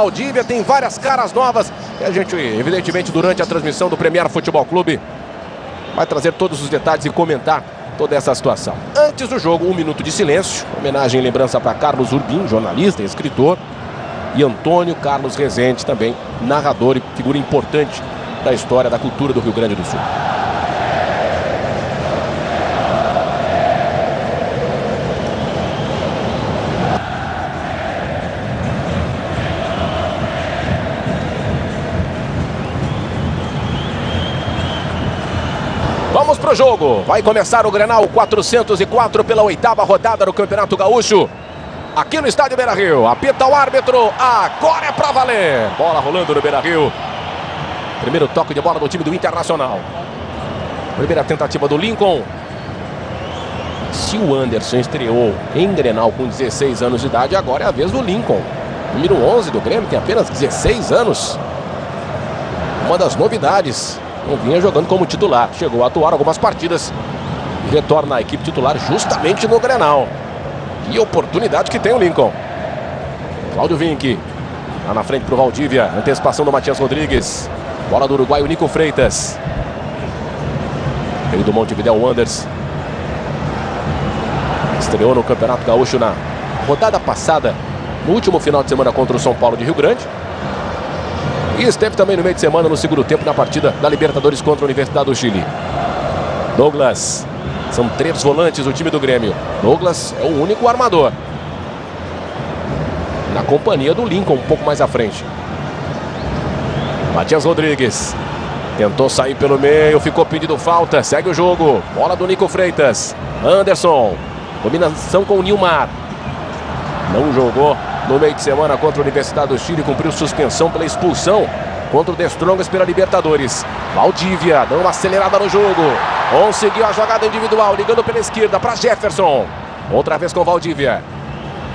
Valdívia tem várias caras novas e a gente, evidentemente, durante a transmissão do Premier Futebol Clube, vai trazer todos os detalhes e comentar toda essa situação. Antes do jogo, 1 minuto de silêncio, homenagem e lembrança para Carlos Urbim, jornalista e escritor, e Antônio Carlos Rezende, também narrador e figura importante da história da cultura do Rio Grande do Sul. Vamos pro jogo, vai começar o Grenal 404 pela 8ª rodada do Campeonato Gaúcho. Aqui no estádio Beira-Rio, apita o árbitro, agora é pra valer. Bola rolando no Beira-Rio. Primeiro toque de bola do time do Internacional. Primeira tentativa do Lincoln. Se o Anderson estreou em Grenal com 16 anos de idade, agora é a vez do Lincoln. Número 11 do Grêmio, tem apenas 16 anos. Uma das novidades. Não vinha jogando como titular, chegou a atuar algumas partidas e retorna à equipe titular justamente no Grenal. Que oportunidade que tem o Lincoln. Cláudio Vinck, lá na frente para o Valdívia, antecipação do Matias Rodrigues. Bola do uruguaio Nico Freitas. Veio do Montevidéu Wanderers. Estreou no Campeonato Gaúcho na rodada passada, no último final de semana contra o São Paulo de Rio Grande. E esteve também no meio de semana, no segundo tempo, na partida da Libertadores contra a Universidade do Chile. Douglas. São 3 volantes do time do Grêmio. Douglas é o único armador. Na companhia do Lincoln, um pouco mais à frente. Matias Rodrigues. Tentou sair pelo meio, ficou pedindo falta. Segue o jogo. Bola do Nico Freitas. Anderson. Combinação com o Nilmar. Não jogou no meio de semana contra a Universidade do Chile, cumpriu suspensão pela expulsão contra o The Strongest pela Libertadores. Valdívia dando uma acelerada no jogo, conseguiu a jogada individual, ligando pela esquerda para Jefferson. Outra vez com Valdívia.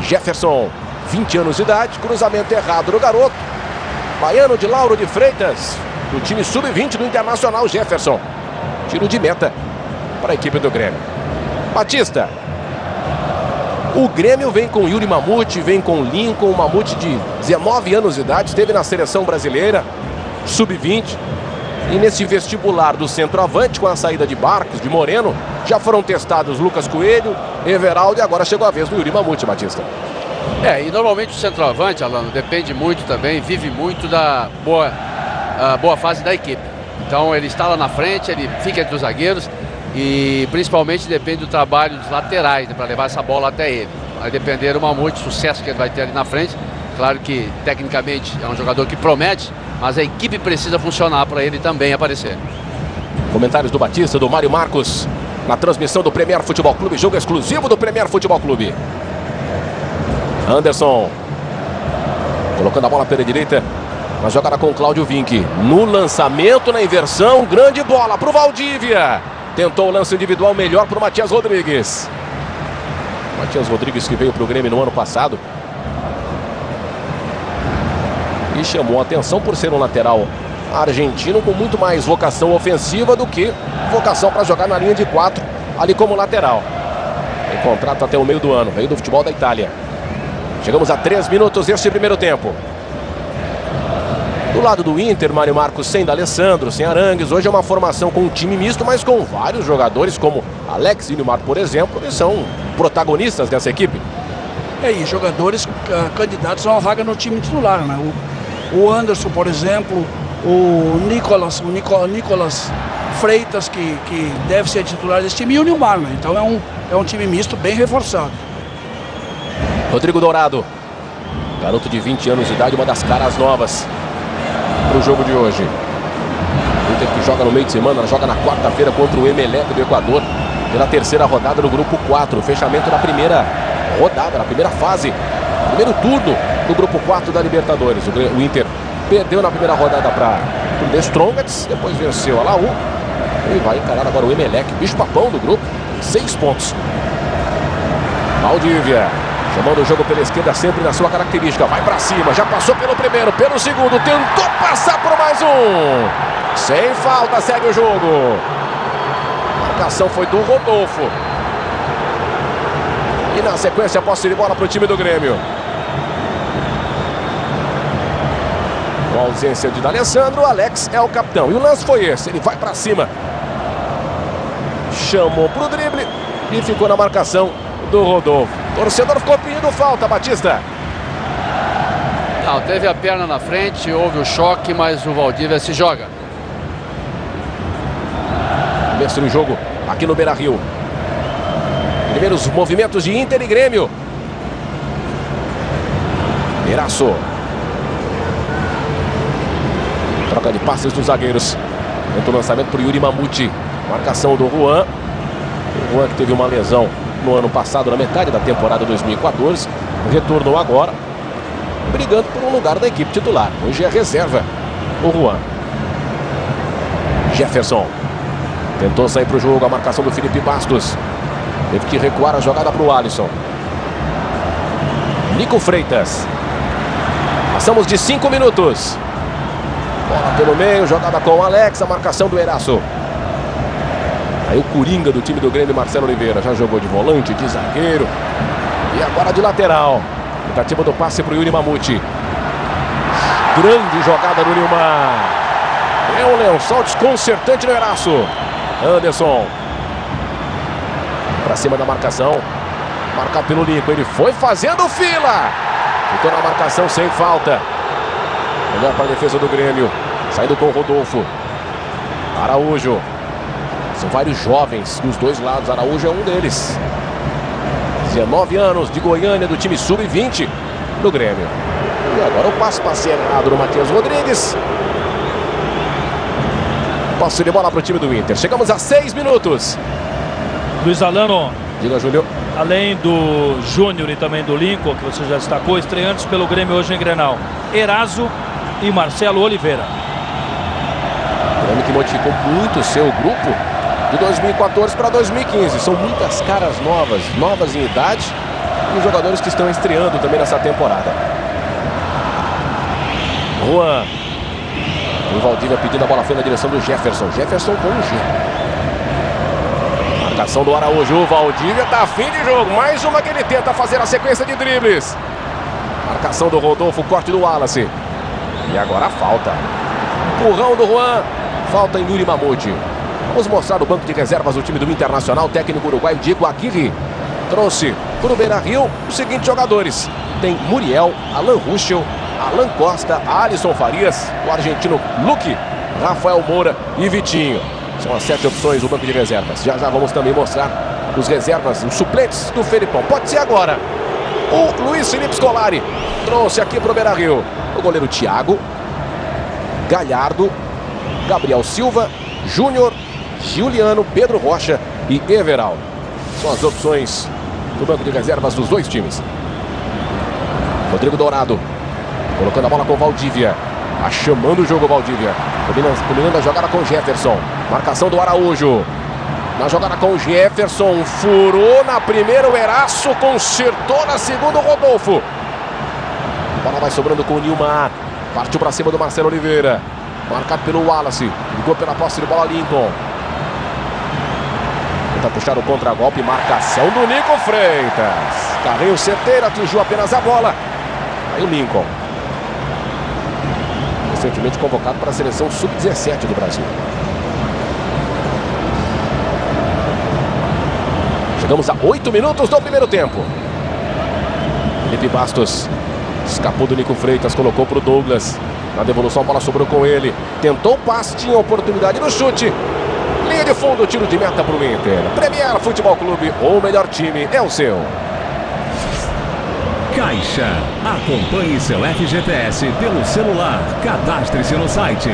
Jefferson, 20 anos de idade, cruzamento errado do garoto. Baiano de Lauro de Freitas, do time sub-20 do Internacional. Jefferson, tiro de meta para a equipe do Grêmio. Batista. O Grêmio vem com Yuri Mamute, vem com Lincoln. Mamute de 19 anos de idade, esteve na seleção brasileira, sub-20. E nesse vestibular do centroavante, com a saída de Barcos, de Moreno, já foram testados Lucas Coelho, Everaldo e agora chegou a vez do Yuri Mamute, Batista. E normalmente o centroavante, Alano, depende muito também, vive muito da boa fase da equipe. Então ele está lá na frente, ele fica entre os zagueiros. E principalmente depende do trabalho dos laterais, né, para levar essa bola até ele. Vai depender do Mamute, sucesso que ele vai ter ali na frente. Claro que tecnicamente é um jogador que promete, mas a equipe precisa funcionar para ele também aparecer. Comentários do Batista, do Mário Marcos, na transmissão do Premier Futebol Clube, jogo exclusivo do Premier Futebol Clube. Anderson, colocando a bola pela direita, na jogada com o Cláudio Vinck. No lançamento, na inversão, grande bola para o Valdívia. Tentou o lance individual melhor para o Matias Rodrigues. Matias Rodrigues que veio para o Grêmio no ano passado. E chamou a atenção por ser um lateral argentino com muito mais vocação ofensiva do que vocação para jogar na linha de 4, ali como lateral. Tem contrato até o meio do ano, veio do futebol da Itália. Chegamos a 3 minutos deste primeiro tempo. Do lado do Inter, Mário Marcos sem D'Alessandro, sem Arangues. Hoje é uma formação com um time misto, mas com vários jogadores, como Alex e Nilmar, por exemplo, que são protagonistas dessa equipe. E jogadores candidatos a uma vaga no time titular, né? O Anderson, por exemplo, o Nicolas Freitas, que deve ser titular desse time, e o Nilmar, né? Então é um time misto bem reforçado. Rodrigo Dourado, garoto de 20 anos de idade, uma das caras novas para o jogo de hoje. O Inter que joga no meio de semana, joga na quarta-feira contra o Emelec do Equador, pela 3ª rodada do grupo 4, fechamento da primeira rodada, na primeira fase, primeiro turno do grupo 4 da Libertadores. O Inter perdeu na primeira rodada para o The Strongest, depois venceu a Laú e vai encarar agora o Emelec, bicho papão do grupo, 6 pontos. Valdívia chamando o jogo pela esquerda, sempre na sua característica. Vai pra cima, já passou pelo primeiro, pelo segundo. Tentou passar por mais um. Sem falta, segue o jogo. A marcação foi do Rodolfo. E na sequência, posse de bola para o time do Grêmio. Com a ausência de D'Alessandro, o Alex é o capitão. E o lance foi esse, ele vai para cima. Chamou pro drible e ficou na marcação do Rodolfo. O torcedor ficou pedindo falta, Batista. Não, teve a perna na frente, houve o choque, mas o Valdívia se joga. Começo do jogo aqui no Beira-Rio. Primeiros movimentos de Inter e Grêmio. Eraço. Troca de passes dos zagueiros. Tenta o lançamento para o Yuri Mamute. Marcação do Juan. O Juan que teve uma lesão no ano passado, na metade da temporada 2014. Retornou agora, brigando por um lugar da equipe titular. Hoje é reserva o Juan. Jefferson. Tentou sair para o jogo, a marcação do Felipe Bastos. Teve que recuar a jogada para o Alisson. Nico Freitas. Passamos de 5 minutos. Bola pelo meio, jogada com o Alex, a marcação do Eraço. Aí o Coringa do time do Grêmio, Marcelo Oliveira, já jogou de volante, de zagueiro. E agora de lateral. Tentativa do passe para o Yuri Mamute. Grande jogada do Nilmar. É um lençol desconcertante no Eraço. Anderson. Para cima da marcação. Marcado pelo Lincoln. Ele foi fazendo fila. Ficou na marcação sem falta. Melhor para a defesa do Grêmio. Saindo com o Rodolfo. Araújo. São vários jovens dos dois lados. Araújo é um deles. 19 anos, de Goiânia, do time sub-20 do Grêmio. E agora o passe errado do Matias Rodrigues. Passe de bola para o time do Inter. Chegamos a 6 minutos. Luiz Alano. Diga, Júlio. Além do Júnior e também do Lincoln, que você já destacou, estreantes pelo Grêmio hoje em Grenal: Eraso e Marcelo Oliveira. O Grêmio que modificou muito o seu grupo de 2014 para 2015. São muitas caras novas em idade, e os jogadores que estão estreando também nessa temporada. Juan. O Valdívia pedindo a bola feia na direção do Jefferson. Jefferson com um G. Marcação do Araújo. O Valdívia está a fim de jogo. Mais uma que ele tenta fazer a sequência de dribles. Marcação do Rodolfo, corte do Wallace. E agora a falta. Empurrão do Juan. Falta em Yuri Mamute. Vamos mostrar o banco de reservas do time do Internacional. Técnico uruguaio Diego Aguirre trouxe para o Beira-Rio os seguintes jogadores. Tem Muriel, Alan Ruschel, Alan Costa, Alisson Farias, o argentino Luque, Rafael Moura e Vitinho. São as 7 opções do banco de reservas. Já vamos também mostrar os reservas, os suplentes do Felipão. Pode ser agora. O Luiz Felipe Scolari trouxe aqui para o Beira-Rio o goleiro Thiago, Galhardo, Gabriel Silva, Júnior, Giuliano, Pedro Rocha e Everaldo. São as opções do banco de reservas dos dois times. Rodrigo Dourado colocando a bola com o Valdívia. Chamando o jogo, Valdívia. Combinando a jogada com o Jefferson. Marcação do Araújo. Na jogada com o Jefferson. Furou na primeira o Eraço. Consertou na segunda o Rodolfo. A bola vai sobrando com o Nilmar. Partiu para cima do Marcelo Oliveira. Marcado pelo Wallace. Ligou pela posse de bola Lincoln. Tenta puxar o contragolpe. Marcação do Nico Freitas. Carrinho certeiro. Atingiu apenas a bola. Aí o Lincoln. Recentemente convocado para a seleção sub-17 do Brasil. Chegamos a 8 minutos do primeiro tempo. Felipe Bastos escapou do Nico Freitas, colocou para o Douglas. Na devolução a bola sobrou com ele. Tentou o passe, tinha oportunidade no chute. Linha de fundo, tiro de meta para o Inter. Premier Futebol Clube, o melhor time é o seu. Caixa. Acompanhe seu FGTS pelo celular. Cadastre-se no site.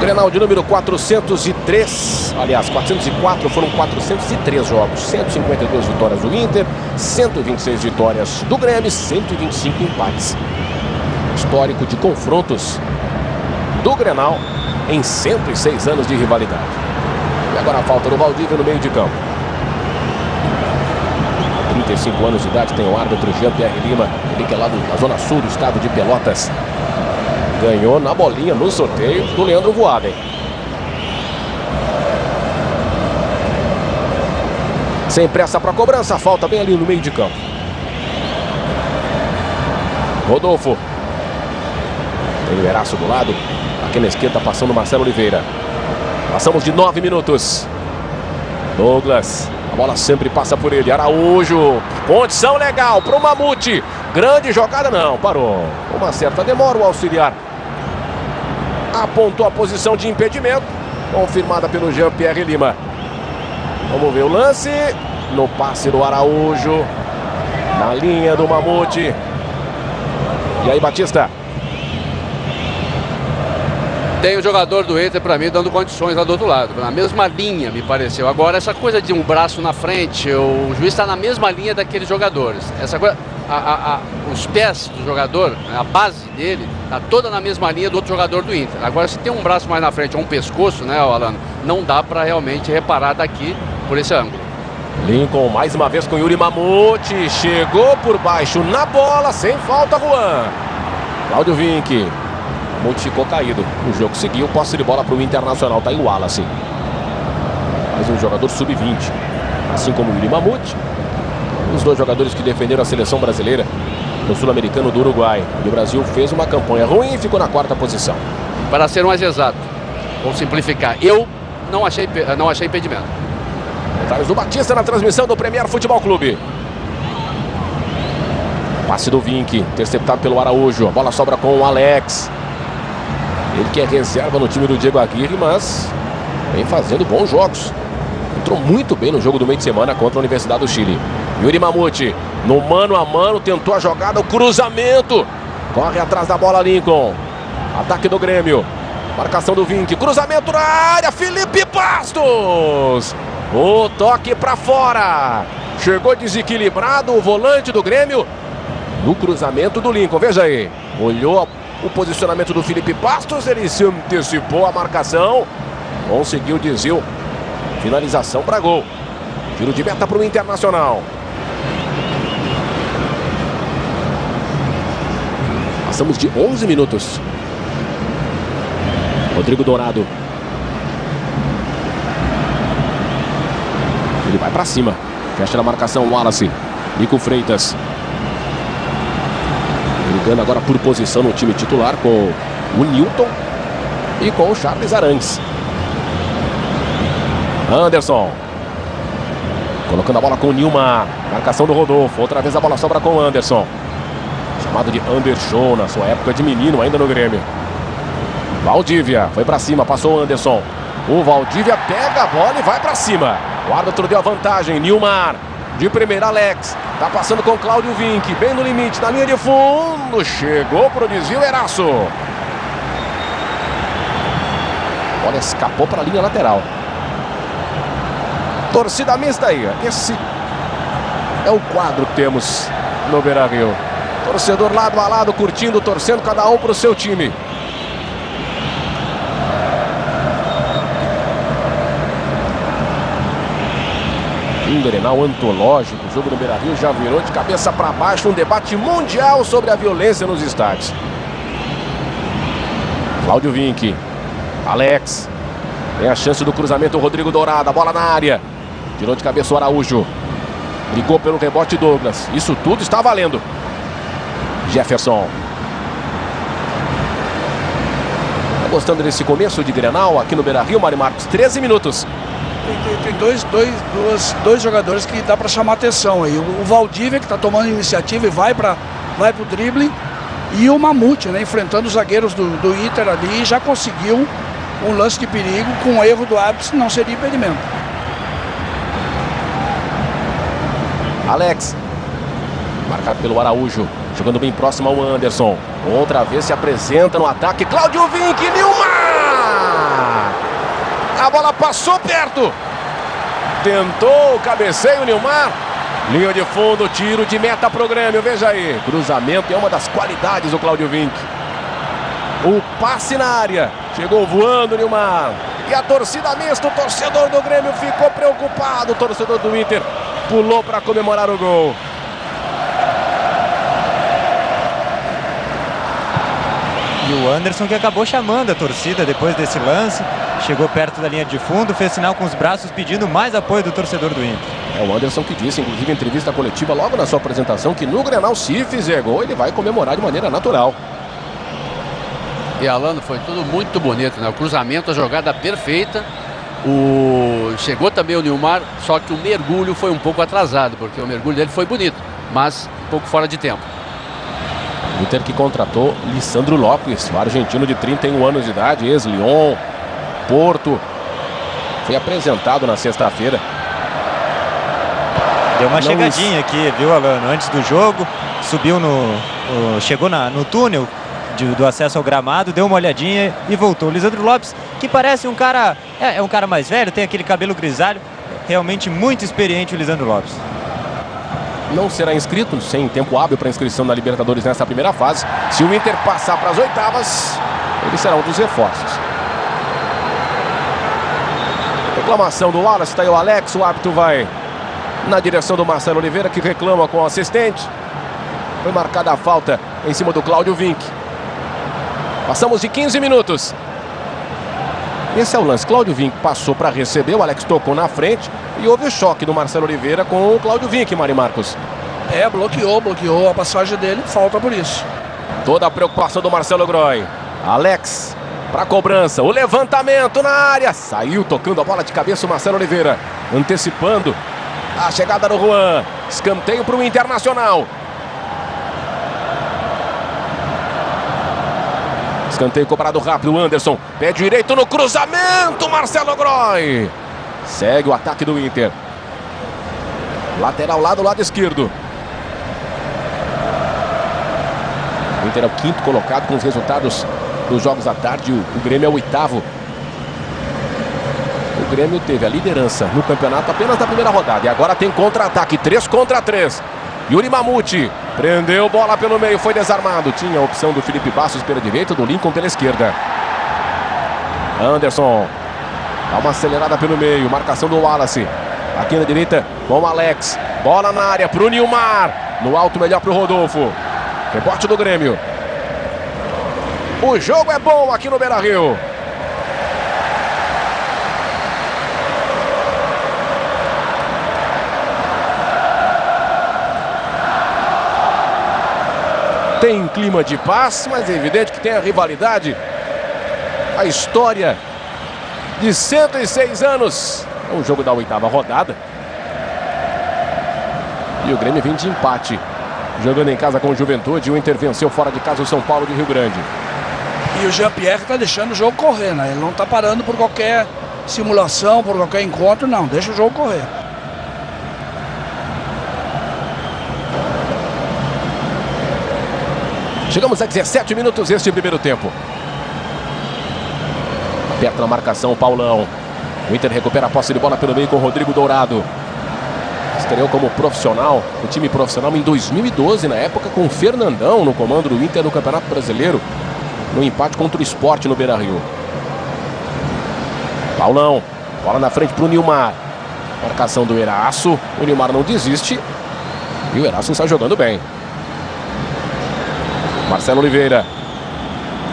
Grenal de número 403. Aliás, 404, foram 403 jogos. 152 vitórias do Inter, 126 vitórias do Grêmio, 125 empates. Histórico de confrontos do Grenal em 106 anos de rivalidade. E agora a falta do Valdívia no meio de campo. 35 anos de idade tem o árbitro Jean-Pierre Lima, ele que é lá da zona sul do estado de Pelotas. Ganhou na bolinha no sorteio do Leandro Voaden. Sem pressa para cobrança, falta bem ali no meio de campo. Rodolfo. Tem o Eraço do lado. Aqui na esquerda passando o Marcelo Oliveira. Passamos de 9 minutos. Douglas. A bola sempre passa por ele. Araújo. Condição legal para o Mamute. Grande jogada, não. Parou. Uma certa demora, o auxiliar apontou a posição de impedimento. Confirmada pelo Jean-Pierre Lima. Vamos ver o lance. No passe do Araújo. Na linha do Mamute. E aí, Batista? Tem o jogador do Inter, para mim, dando condições lá do outro lado. Na mesma linha, me pareceu. Agora, essa coisa de um braço na frente, o juiz está na mesma linha daqueles jogadores. Essa coisa, os pés do jogador, a base dele, está toda na mesma linha do outro jogador do Inter. Agora, se tem um braço mais na frente ou um pescoço, né, Alano, não dá para realmente reparar daqui por esse ângulo. Lincoln mais uma vez com Yuri Mamute. Chegou por baixo na bola, sem falta, Juan. Cláudio Vinck. Mamute ficou caído. O jogo seguiu, posse de bola para o Internacional. Tá aí o Wallace. Mais um jogador sub-20. Assim como o Yuri Mamute. Os dois jogadores que defenderam a seleção brasileira no Sul-Americano do Uruguai. E o Brasil fez uma campanha ruim e ficou na 4ª posição. Para ser mais exato, vou simplificar. Eu não achei impedimento. Detalhes do Batista na transmissão do Premier Futebol Clube. Passe do Vinck, interceptado pelo Araújo. A bola sobra com o Alex. Ele que é reserva no time do Diego Aguirre, mas vem fazendo bons jogos. Entrou muito bem no jogo do meio de semana contra a Universidade do Chile. Yuri Mamute, no mano a mano, tentou a jogada, o cruzamento. Corre atrás da bola Lincoln. Ataque do Grêmio. Marcação do Vinck, cruzamento na área, Felipe Bastos. O toque para fora. Chegou desequilibrado o volante do Grêmio no cruzamento do Lincoln. Veja aí. Olhou o posicionamento do Felipe Bastos. Ele se antecipou a marcação. Conseguiu o desvio. Finalização para gol. Tiro de meta para o Internacional. Passamos de 11 minutos. Rodrigo Dourado. Ele vai para cima. Fecha na marcação o Wallace. Nico Freitas. Brigando agora por posição no time titular com o Newton e com o Charles Arangues. Anderson. Colocando a bola com o Nilmar. Marcação do Rodolfo. Outra vez a bola sobra com o Anderson. Chamado de Anderson na sua época de menino ainda no Grêmio. Valdívia. Foi para cima. Passou o Anderson. O Valdívia pega a bola e vai para cima. O árbitro deu a vantagem. Nilmar. De primeira, Alex. Tá passando com Cláudio Vinck. Bem no limite, na linha de fundo. Chegou pro desvio, Eraço. Olha, escapou para a linha lateral. Torcida mista aí. Esse é o quadro que temos no Beira-Rio. Torcedor lado a lado, curtindo, torcendo cada um pro seu time. Um Grenal antológico, o jogo do Beira-Rio já virou de cabeça para baixo um debate mundial sobre a violência nos estádios. Cláudio Vinck, Alex, tem a chance do cruzamento, o Rodrigo Dourado, a bola na área, tirou de cabeça o Araújo, brigou pelo rebote Douglas, isso tudo está valendo. Jefferson. Tá gostando desse começo de Grenal aqui no Beira-Rio, Mário Marcos? 13 minutos. Tem dois jogadores que dá para chamar atenção aí. O Valdívia, que está tomando iniciativa e vai para o drible. E o Mamute, né, enfrentando os zagueiros do Inter ali. E já conseguiu um lance de perigo com o erro do árbitro, não seria impedimento. Alex. Marcado pelo Araújo. Jogando bem próximo ao Anderson. Outra vez se apresenta no ataque. Cláudio Vinck, Nilmar. A bola passou perto. Tentou o cabeceio, Nilmar. Linha de fundo, tiro de meta pro Grêmio. Veja aí. Cruzamento é uma das qualidades do Cláudio Vinck. O passe na área. Chegou voando, Nilmar. E a torcida mista, o torcedor do Grêmio ficou preocupado. O torcedor do Inter pulou para comemorar o gol. E o Anderson que acabou chamando a torcida depois desse lance. chegou perto da linha de fundo, fez sinal com os braços pedindo mais apoio do torcedor do Inter. É o Anderson que disse, inclusive em entrevista coletiva logo na sua apresentação, que no Grenal, se fizer gol, ele vai comemorar de maneira natural. E Alano, foi tudo muito bonito, né? O cruzamento, a jogada perfeita. Chegou também o Nilmar, só que o mergulho foi um pouco atrasado, porque o mergulho dele foi bonito, mas um pouco fora de tempo. O Inter que contratou Lisandro Lopes, o argentino de 31 anos de idade, ex-Lyon, Porto. Foi apresentado na sexta-feira. Deu uma chegadinha aqui, viu, Alano? Antes do jogo, subiu chegou no túnel do acesso ao gramado, deu uma olhadinha e voltou. O Lisandro Lopes, que parece um cara, é um cara mais velho, tem aquele cabelo grisalho, realmente muito experiente o Lisandro Lopes. Não será inscrito, sem tempo hábil para inscrição na Libertadores nessa primeira fase. Se o Inter passar para as oitavas, ele será um dos reforços. Reclamação do Wallace, está aí o Alex, o árbitro vai na direção do Marcelo Oliveira, que reclama com o assistente. Foi marcada a falta em cima do Cláudio Vinck. Passamos de 15 minutos. Esse é o lance. Cláudio Vinck passou para receber, o Alex tocou na frente e houve o choque do Marcelo Oliveira com o Cláudio Vinck, Mari Marcos. Bloqueou a passagem dele, falta por isso. Toda a preocupação do Marcelo Groy. Alex para cobrança, o levantamento na área. Saiu tocando a bola de cabeça o Marcelo Oliveira, antecipando a chegada do Juan. Escanteio para o Internacional. Escanteio cobrado rápido, o Anderson. Pé direito no cruzamento, Marcelo Groy. Segue o ataque do Inter. Lateral lá do lado esquerdo. O Inter é o quinto colocado com os resultados dos jogos à tarde. O Grêmio é o oitavo. O Grêmio teve a liderança no campeonato apenas na primeira rodada. E agora tem contra-ataque, 3 contra 3. Yuri Mamute prendeu bola pelo meio, foi desarmado. Tinha a opção do Felipe Bastos pela direita, do Lincoln pela esquerda. Anderson dá uma acelerada pelo meio, marcação do Wallace. Aqui na direita com o Alex. Bola na área para o Nilmar. No alto, melhor para o Rodolfo. Rebote do Grêmio. O jogo é bom aqui no Beira-Rio. Tem clima de paz, mas é evidente que tem a rivalidade. A história de 106 anos. É um jogo da oitava rodada. E o Grêmio vem de empate. Jogando em casa com o Juventude. O Inter venceu fora de casa o São Paulo de Rio Grande. E o Jean-Pierre está deixando o jogo correr, né? Ele não está parando por qualquer simulação, por qualquer encontro, não. Deixa o jogo correr. Chegamos a 17 minutos deste primeiro tempo. Aperta na marcação o Paulão. O Inter recupera a posse de bola pelo meio com o Rodrigo Dourado. Estreou como profissional, o time profissional em 2012, na época com o Fernandão no comando do Inter no Campeonato Brasileiro, no empate contra o Sport no Beira-Rio. Paulão, bola na frente para o Nilmar. Marcação do Eraço, o Nilmar não desiste e o Eraço está jogando bem. Marcelo Oliveira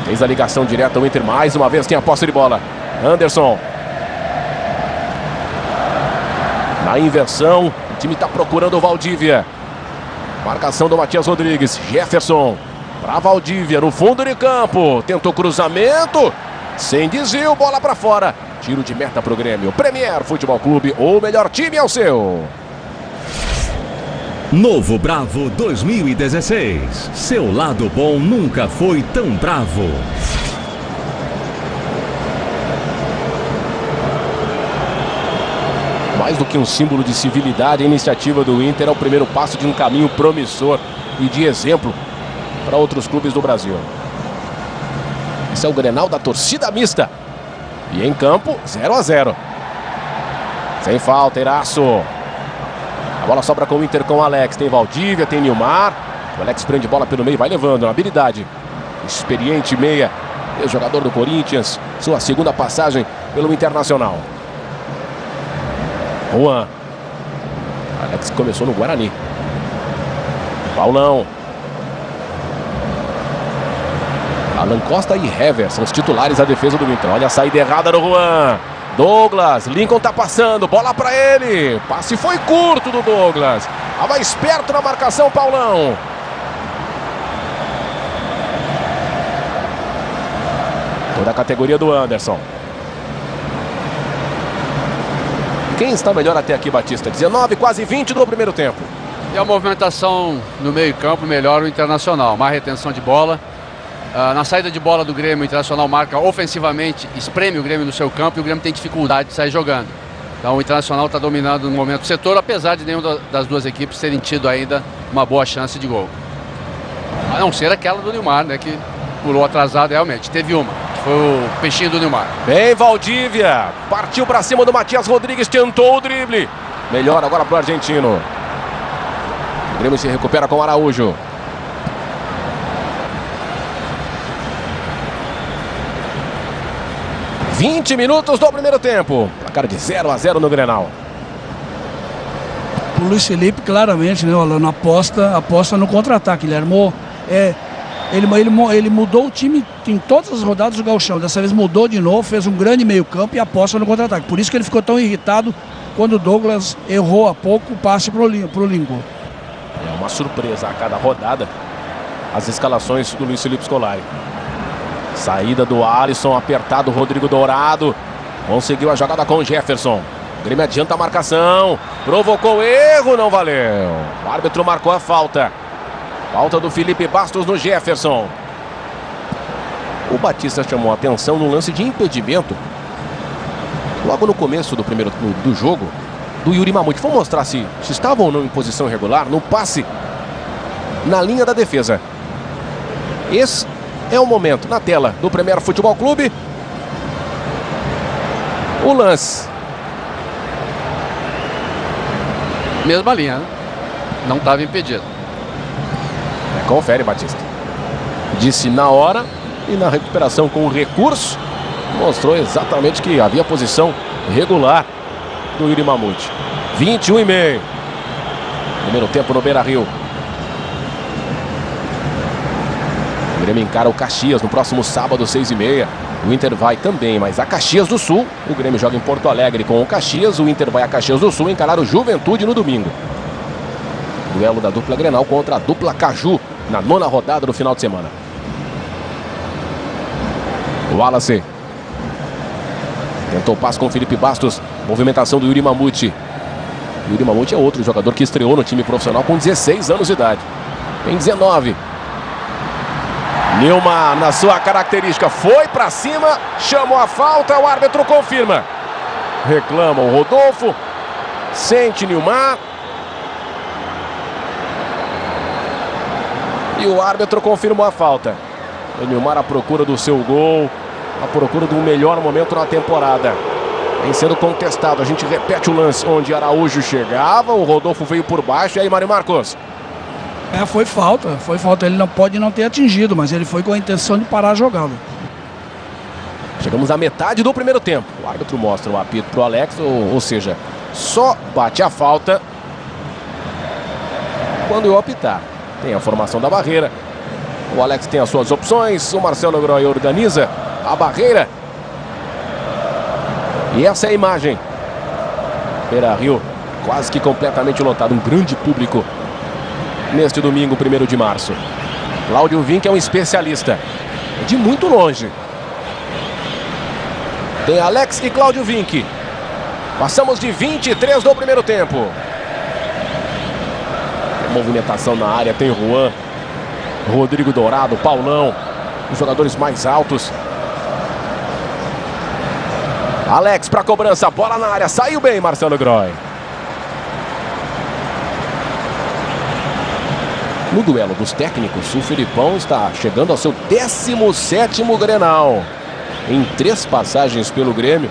fez a ligação direta ao Inter, mais uma vez tem a posse de bola. Anderson. Na inversão, o time está procurando o Valdívia. Marcação do Matias Rodrigues. Jefferson para Valdívia no fundo de campo. Tentou cruzamento, sem desvio, bola para fora. Tiro de meta para o Grêmio. Premier Futebol Clube, o melhor time é o seu. Novo Bravo 2016. Seu lado bom nunca foi tão bravo. Mais do que um símbolo de civilidade, a iniciativa do Inter é o primeiro passo de um caminho promissor e de exemplo para outros clubes do Brasil. Esse é o Grenal da torcida mista. E em campo, 0-0. Sem falta, Eraço. A bola sobra com o Inter, com o Alex. Tem Valdívia, tem Nilmar. O Alex prende bola pelo meio, vai levando. Uma habilidade. Experiente meia. Ex-jogador do Corinthians. Sua segunda passagem pelo Internacional. Juan. Alex começou no Guarani. Paulão. Alan Costa e Hever são os titulares da defesa do Inter. Olha a saída errada do Juan. Douglas, Lincoln tá passando, bola pra ele. Passe foi curto do Douglas. Tava esperto na marcação, Paulão. Toda a categoria do Anderson. Quem está melhor até aqui, Batista? 19, quase 20 do primeiro tempo. E a movimentação no meio-campo melhora o Internacional. Mais retenção de bola. Na saída de bola do Grêmio, o Internacional marca ofensivamente, espreme o Grêmio no seu campo e o Grêmio tem dificuldade de sair jogando. Então o Internacional está dominando no momento o setor, apesar de nenhuma das duas equipes terem tido ainda uma boa chance de gol. A não ser aquela do Nilmar, né, que pulou atrasado realmente. Teve uma, que foi o peixinho do Nilmar. Vem Valdívia, partiu para cima do Matias Rodrigues, tentou o drible. Melhor agora para o argentino. O Grêmio se recupera com o Araújo. ...20 minutos do primeiro tempo. Placar de 0-0 no Grenal. O Luiz Felipe claramente, né, Alano, aposta no contra-ataque. Ele armou... Ele mudou o time em todas as rodadas do Gauchão. Dessa vez mudou de novo, fez um grande meio-campo e aposta no contra-ataque. Por isso que ele ficou tão irritado quando o Douglas errou há pouco o passe pro Lincoln. É uma surpresa a cada rodada as escalações do Luiz Felipe Scolari. Saída do Alisson, apertado, Rodrigo Dourado. Conseguiu a jogada com o Jefferson. O Grêmio adianta a marcação. Provocou erro, não valeu. O árbitro marcou a falta. Falta do Felipe Bastos no Jefferson. O Batista chamou a atenção no lance de impedimento. Logo no começo do jogo, do Yuri Mamute. Vou mostrar se estava ou não em posição irregular no passe na linha da defesa. Esse é o momento, na tela do Premier Futebol Clube. O lance. Mesma linha, né? Não estava impedido. Confere, Batista. Disse na hora e na recuperação com o recurso. Mostrou exatamente que havia posição regular do Yuri Mamute. 21,5. Primeiro tempo no Beira-Rio. O Grêmio encara o Caxias no próximo sábado, 6h30. O Inter vai também, mas a Caxias do Sul. O Grêmio joga em Porto Alegre com o Caxias. O Inter vai a Caxias do Sul encarar o Juventude no domingo. Duelo da dupla Grenal contra a dupla Caju na 9ª rodada do final de semana. O Wallace tentou o passe com o Felipe Bastos. Movimentação do Yuri Mamute. Yuri Mamute é outro jogador que estreou no time profissional com 16 anos de idade. Tem 19. Nilmar, na sua característica, foi para cima, chamou a falta, o árbitro confirma. Reclama o Rodolfo, sente Nilmar. E o árbitro confirmou a falta. O Nilmar à procura do seu gol, à procura do melhor momento na temporada. Vem sendo contestado. A gente repete o lance onde Araújo chegava, o Rodolfo veio por baixo. E aí, Mário Marcos? Foi falta. Ele não pode não ter atingido, mas ele foi com a intenção de parar a jogada. Chegamos à metade do primeiro tempo. O árbitro mostra o apito para o Alex, ou seja, só bate a falta quando eu apitar. Tem a formação da barreira. O Alex tem as suas opções. O Marcelo Groy organiza a barreira. E essa é a imagem. Beira-Rio quase que completamente lotado. Um grande público neste domingo, 1º de março. Cláudio Vinck é um especialista. De muito longe. Tem Alex e Cláudio Vinck. Passamos de 23 do primeiro tempo. Movimentação na área, tem Juan, Rodrigo Dourado, Paulão, os jogadores mais altos. Alex para cobrança, bola na área, saiu bem Marcelo Groy. No duelo dos técnicos, o Filipão está chegando ao seu 17º Grenal. Em 3 passagens pelo Grêmio.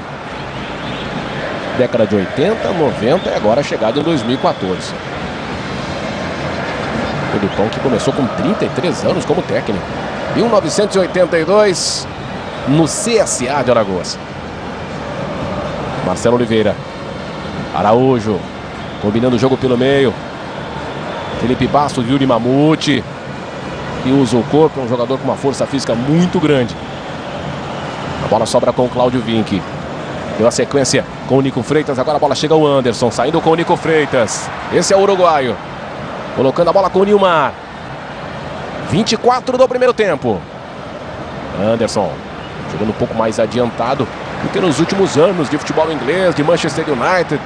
Década de 80, 90 e agora chegada em 2014. Filipão que começou com 33 anos como técnico. 1982 no CSA de Alagoas. Marcelo Oliveira. Araújo combinando o jogo pelo meio. Felipe Bastos, Yuri Mamute. Ele usa o corpo, é um jogador com uma força física muito grande. A bola sobra com o Cláudio Vinck. Deu a sequência com o Nico Freitas. Agora a bola chega ao Anderson, saindo com o Nico Freitas. Esse é o uruguaio. Colocando a bola com o Nilmar. 24 do primeiro tempo. Anderson jogando um pouco mais adiantado do que nos últimos anos de futebol inglês, de Manchester United,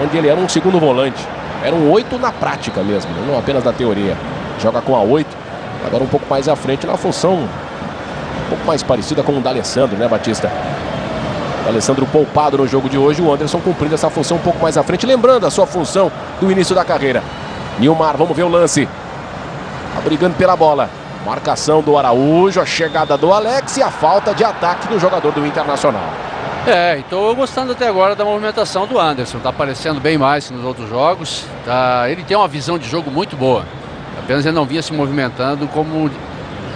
onde ele era um segundo volante. Era um 8 na prática mesmo, não apenas na teoria. Joga com a 8, agora um pouco mais à frente na função um pouco mais parecida com o D'Alessandro, né, Batista? D'Alessandro poupado no jogo de hoje, o Anderson cumprindo essa função um pouco mais à frente, lembrando a sua função do início da carreira. Nilmar, vamos ver o lance. Tá brigando pela bola. Marcação do Araújo, a chegada do Alex e a falta de ataque do jogador do Internacional. Estou gostando até agora da movimentação do Anderson. Está aparecendo bem mais que nos outros jogos. Ele tem uma visão de jogo muito boa. Apenas ele não vinha se movimentando como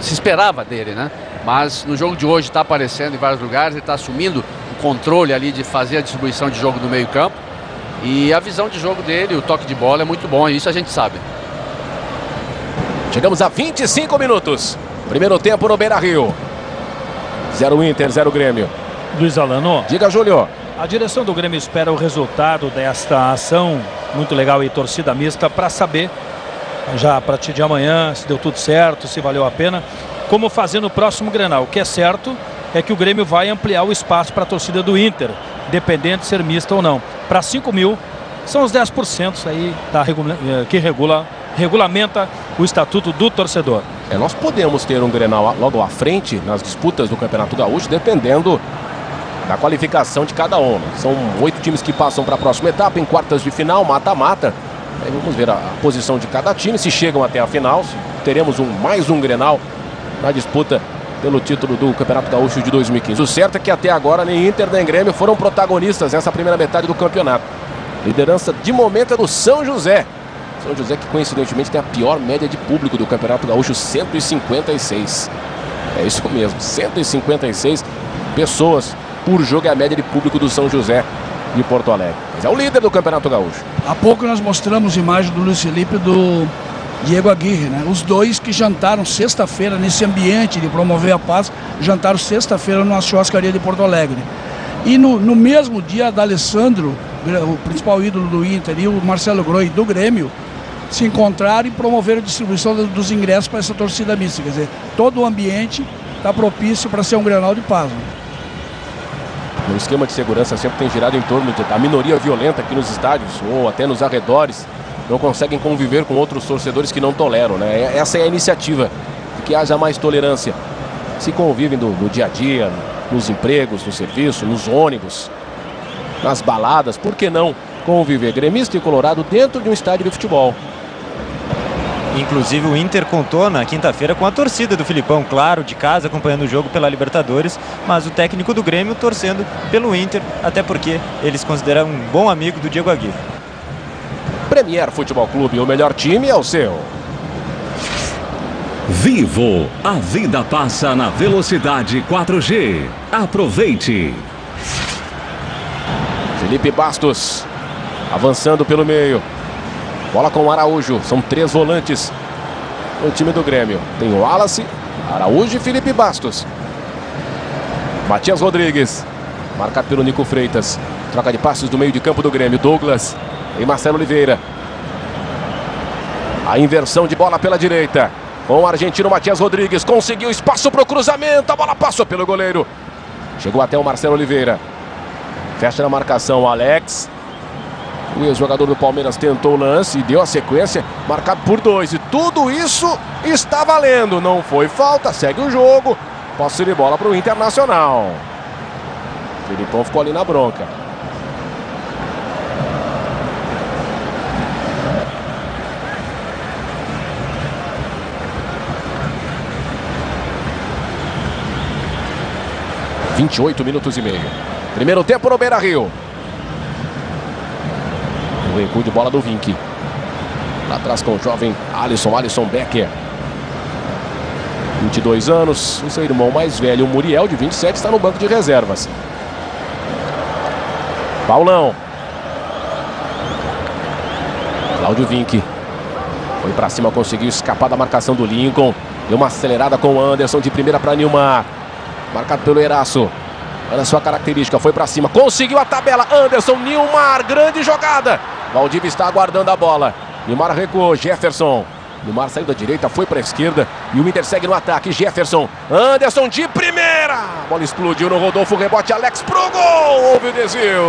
se esperava dele, né? Mas no jogo de hoje está aparecendo em vários lugares. Ele está assumindo o controle ali de fazer a distribuição de jogo no meio campo. E a visão de jogo dele, o toque de bola é muito bom. E isso a gente sabe. Chegamos a 25 minutos. Primeiro tempo no Beira-Rio. 0 Inter, 0 Grêmio. Luiz Alano. Diga, Júlio. A direção do Grêmio espera o resultado desta ação muito legal e torcida mista para saber, já a partir de amanhã, se deu tudo certo, se valeu a pena, como fazer no próximo Grenal. O que é certo é que o Grêmio vai ampliar o espaço para a torcida do Inter, independente de ser mista ou não. Para 5 mil, são os 10% aí que regulamenta o estatuto do torcedor. Nós podemos ter um Grenal logo à frente nas disputas do Campeonato Gaúcho, dependendo da qualificação de cada um. São 8 times que passam para a próxima etapa, em quartas de final, mata-mata. Aí vamos ver a posição de cada time, se chegam até a final. Teremos mais um Grenal na disputa pelo título do Campeonato Gaúcho de 2015. O certo é que até agora nem Inter nem Grêmio foram protagonistas nessa primeira metade do campeonato. Liderança de momento é do São José. São José que coincidentemente tem a pior média de público do Campeonato Gaúcho, 156. É isso mesmo, 156 pessoas por jogo é a média de público do São José de Porto Alegre. Mas é o líder do Campeonato Gaúcho. Há pouco nós mostramos imagem do Luiz Felipe e do Diego Aguirre, né? Os dois que jantaram sexta-feira nesse ambiente de promover a paz, jantaram sexta-feira numa churrascaria de Porto Alegre. E no mesmo dia, D'Alessandro, o principal ídolo do Inter, e o Marcelo Groi do Grêmio, se encontraram e promoveram a distribuição dos ingressos para essa torcida mista. Quer dizer, todo o ambiente está propício para ser um Grenal de paz, né? O esquema de segurança sempre tem girado em torno da minoria violenta aqui nos estádios ou até nos arredores. Não conseguem conviver com outros torcedores que não toleram, né? Essa é a iniciativa, de que haja mais tolerância. Se convivem no dia a dia, nos empregos, no serviço, nos ônibus, nas baladas, por que não conviver gremista e colorado dentro de um estádio de futebol? Inclusive o Inter contou na quinta-feira com a torcida do Filipão, claro, de casa, acompanhando o jogo pela Libertadores, mas o técnico do Grêmio torcendo pelo Inter, até porque eles consideram um bom amigo do Diego Aguirre. Premier Futebol Clube, o melhor time é o seu. Vivo, a vida passa na velocidade 4G. Aproveite. Felipe Bastos avançando pelo meio. Bola com o Araújo. São 3 volantes no time do Grêmio. Tem o Wallace, Araújo e Felipe Bastos. Matias Rodrigues, marcado pelo Nico Freitas. Troca de passes do meio de campo do Grêmio. Douglas e Marcelo Oliveira. A inversão de bola pela direita. Com o argentino Matias Rodrigues. Conseguiu espaço para o cruzamento. A bola passou pelo goleiro. Chegou até o Marcelo Oliveira. Fecha na marcação o Alex. O ex-jogador do Palmeiras tentou o lance e deu a sequência, marcado por 2. E tudo isso está valendo. Não foi falta, segue o jogo. Posse de bola para o Internacional. O Filipão ficou ali na bronca. – 28 minutos e meio. Primeiro tempo no Beira-Rio. O recuo de bola do Vinck. Lá atrás com o jovem Alisson Becker. 22 anos. O seu irmão mais velho, o Muriel, de 27, está no banco de reservas. Paulão. Cláudio Vinck. Foi para cima, conseguiu escapar da marcação do Lincoln. Deu uma acelerada com o Anderson, de primeira para Nilmar. Marcado pelo Eraço. Olha a sua característica, foi para cima, conseguiu a tabela. Anderson, Nilmar, grande jogada. Valdívia está aguardando a bola. Nilmar recuou, Jefferson. Nilmar saiu da direita, foi para a esquerda. E o Inter segue no ataque, Jefferson. Anderson de primeira. A bola explodiu no Rodolfo, rebote, Alex pro gol. Houve o desvio.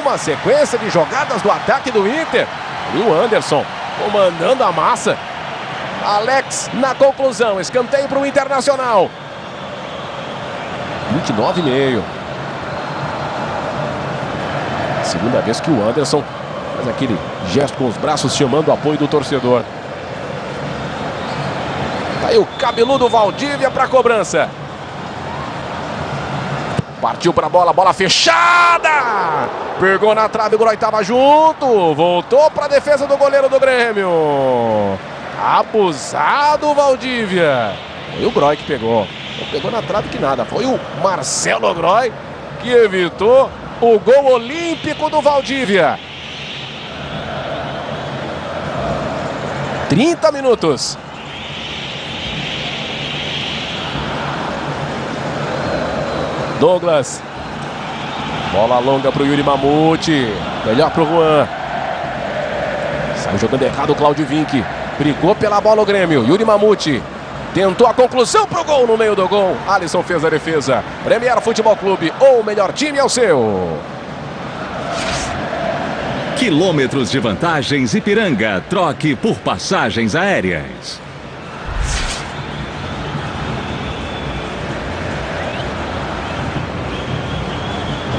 Uma sequência de jogadas do ataque do Inter. E o Anderson comandando a massa. Alex na conclusão, escanteio para o Internacional. 29,5. Segunda vez que o Anderson faz aquele gesto com os braços chamando o apoio do torcedor. Tá aí o cabeludo Valdívia para a cobrança. Partiu para a bola, bola fechada. Pegou na trave, o Groy estava junto. Voltou para a defesa do goleiro do Grêmio. Abusado Valdívia. Foi o Groy que pegou. Não pegou na trave que nada. Foi o Marcelo Groy que evitou o gol olímpico do Valdívia. 30 minutos. Douglas. Bola longa para o Yuri Mamute. Melhor para o Juan. Saiu jogando errado o Cláudio Vinck. Brigou pela bola o Grêmio. Yuri Mamute. Tentou a conclusão pro gol. No meio do gol, Alisson fez a defesa. Premier Futebol Clube, ou o melhor time é o seu. Quilômetros de vantagens Ipiranga. Troque por passagens aéreas.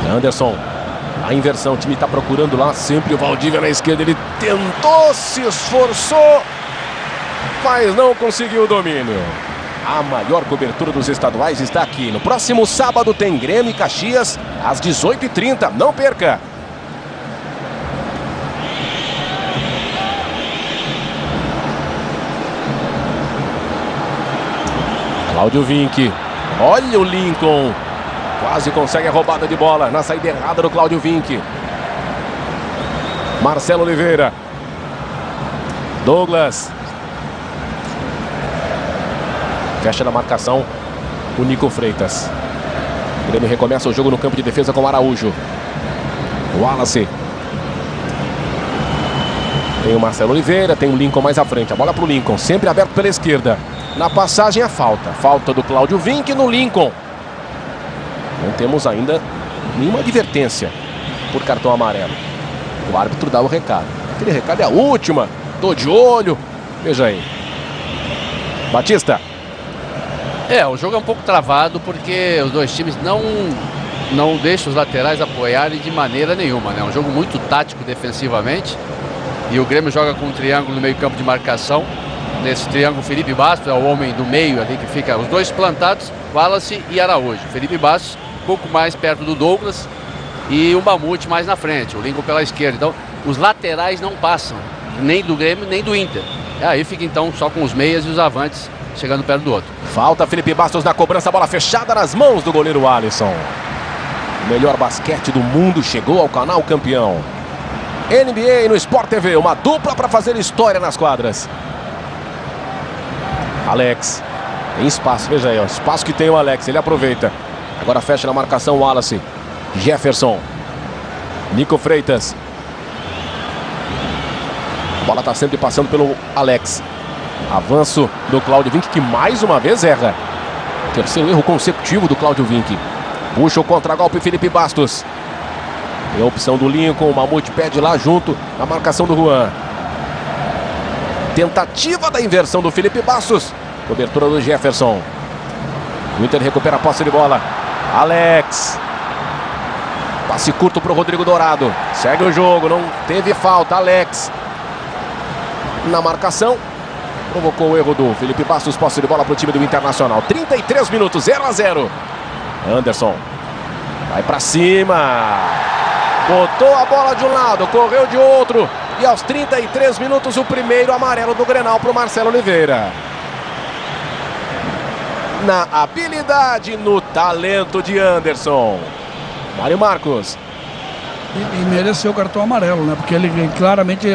Anderson, a inversão, o time está procurando lá sempre o Valdívia na esquerda. Ele tentou, se esforçou, mas não conseguiu o domínio. A maior cobertura dos estaduais está aqui. No próximo sábado tem Grêmio e Caxias, às 18h30. Não perca! Cláudio Vinck. Olha o Lincoln. Quase consegue a roubada de bola na saída errada do Cláudio Vinck. Marcelo Oliveira. Douglas. Fecha na marcação o Nico Freitas. O Grêmio recomeça o jogo no campo de defesa com o Araújo. O Wallace. Tem o Marcelo Oliveira, tem o Lincoln mais à frente. A bola para o Lincoln, sempre aberto pela esquerda. Na passagem a falta. Falta do Cláudio Vinck no Lincoln. Não temos ainda nenhuma advertência por cartão amarelo. O árbitro dá o recado. Aquele recado é a última. Tô de olho. Veja aí. Batista. O jogo é um pouco travado porque os dois times não deixam os laterais apoiarem de maneira nenhuma, né? É um jogo muito tático defensivamente. E o Grêmio joga com um triângulo no meio campo de marcação. Nesse triângulo, Felipe Bastos é o homem do meio ali que fica, os dois plantados, Wallace e Araújo. Felipe Bastos um pouco mais perto do Douglas e o Mamute mais na frente, o Lincoln pela esquerda. Então, os laterais não passam, nem do Grêmio, nem do Inter. Aí fica então só com os meias e os avantes chegando perto do outro. Falta Felipe Bastos na cobrança, bola fechada nas mãos do goleiro Alisson. O melhor basquete do mundo chegou ao canal campeão. NBA no Sport TV, uma dupla para fazer história nas quadras. Alex, tem espaço, veja aí, ó, espaço que tem o Alex, ele aproveita. Agora fecha na marcação o Wallace. Jefferson. Nico Freitas. A bola está sempre passando pelo Alex. Avanço do Cláudio Vinck, que mais uma vez erra. Terceiro erro consecutivo do Cláudio Vinck. Puxa o contragolpe Felipe Bastos. Tem a opção do Lincoln, o Mamute pede lá junto na marcação do Juan. Tentativa da inversão do Felipe Bastos. Cobertura do Jefferson. O Inter recupera a posse de bola. Alex. Passe curto para o Rodrigo Dourado. Segue o jogo, não teve falta. Alex. Na marcação. Provocou o erro do Felipe Bastos. Posse de bola para o time do Internacional. 33 minutos, 0-0. Anderson. Vai para cima. Botou a bola de um lado, correu de outro. E aos 33 minutos o primeiro amarelo do Grenal para o Marcelo Oliveira. Na habilidade, no talento de Anderson. Mário Marcos. E mereceu o cartão amarelo, né? Porque ele claramente,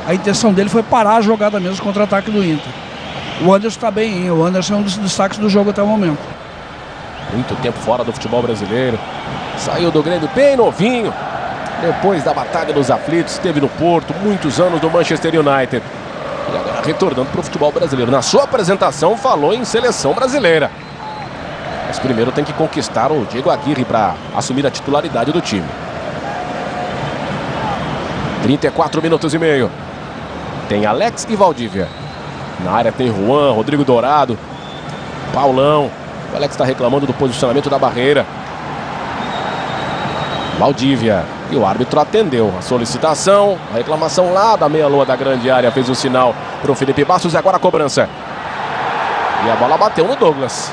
a intenção dele foi parar a jogada mesmo, contra-ataque do Inter. O Anderson está bem, hein? O Anderson é um dos destaques do jogo até o momento. Muito tempo fora do futebol brasileiro. Saiu do Grêmio bem novinho. Depois da batalha dos aflitos, esteve no Porto, muitos anos no Manchester United. E agora retornando para o futebol brasileiro. Na sua apresentação falou em seleção brasileira. Mas primeiro tem que conquistar o Diego Aguirre para assumir a titularidade do time. 34 minutos e meio. Tem Alex e Valdívia. Na área tem Juan, Rodrigo Dourado, Paulão. O Alex está reclamando do posicionamento da barreira. Valdívia. E o árbitro atendeu a solicitação. A reclamação lá da meia-lua da grande área. Fez o sinal para o Felipe Bastos. E agora a cobrança. E a bola bateu no Douglas.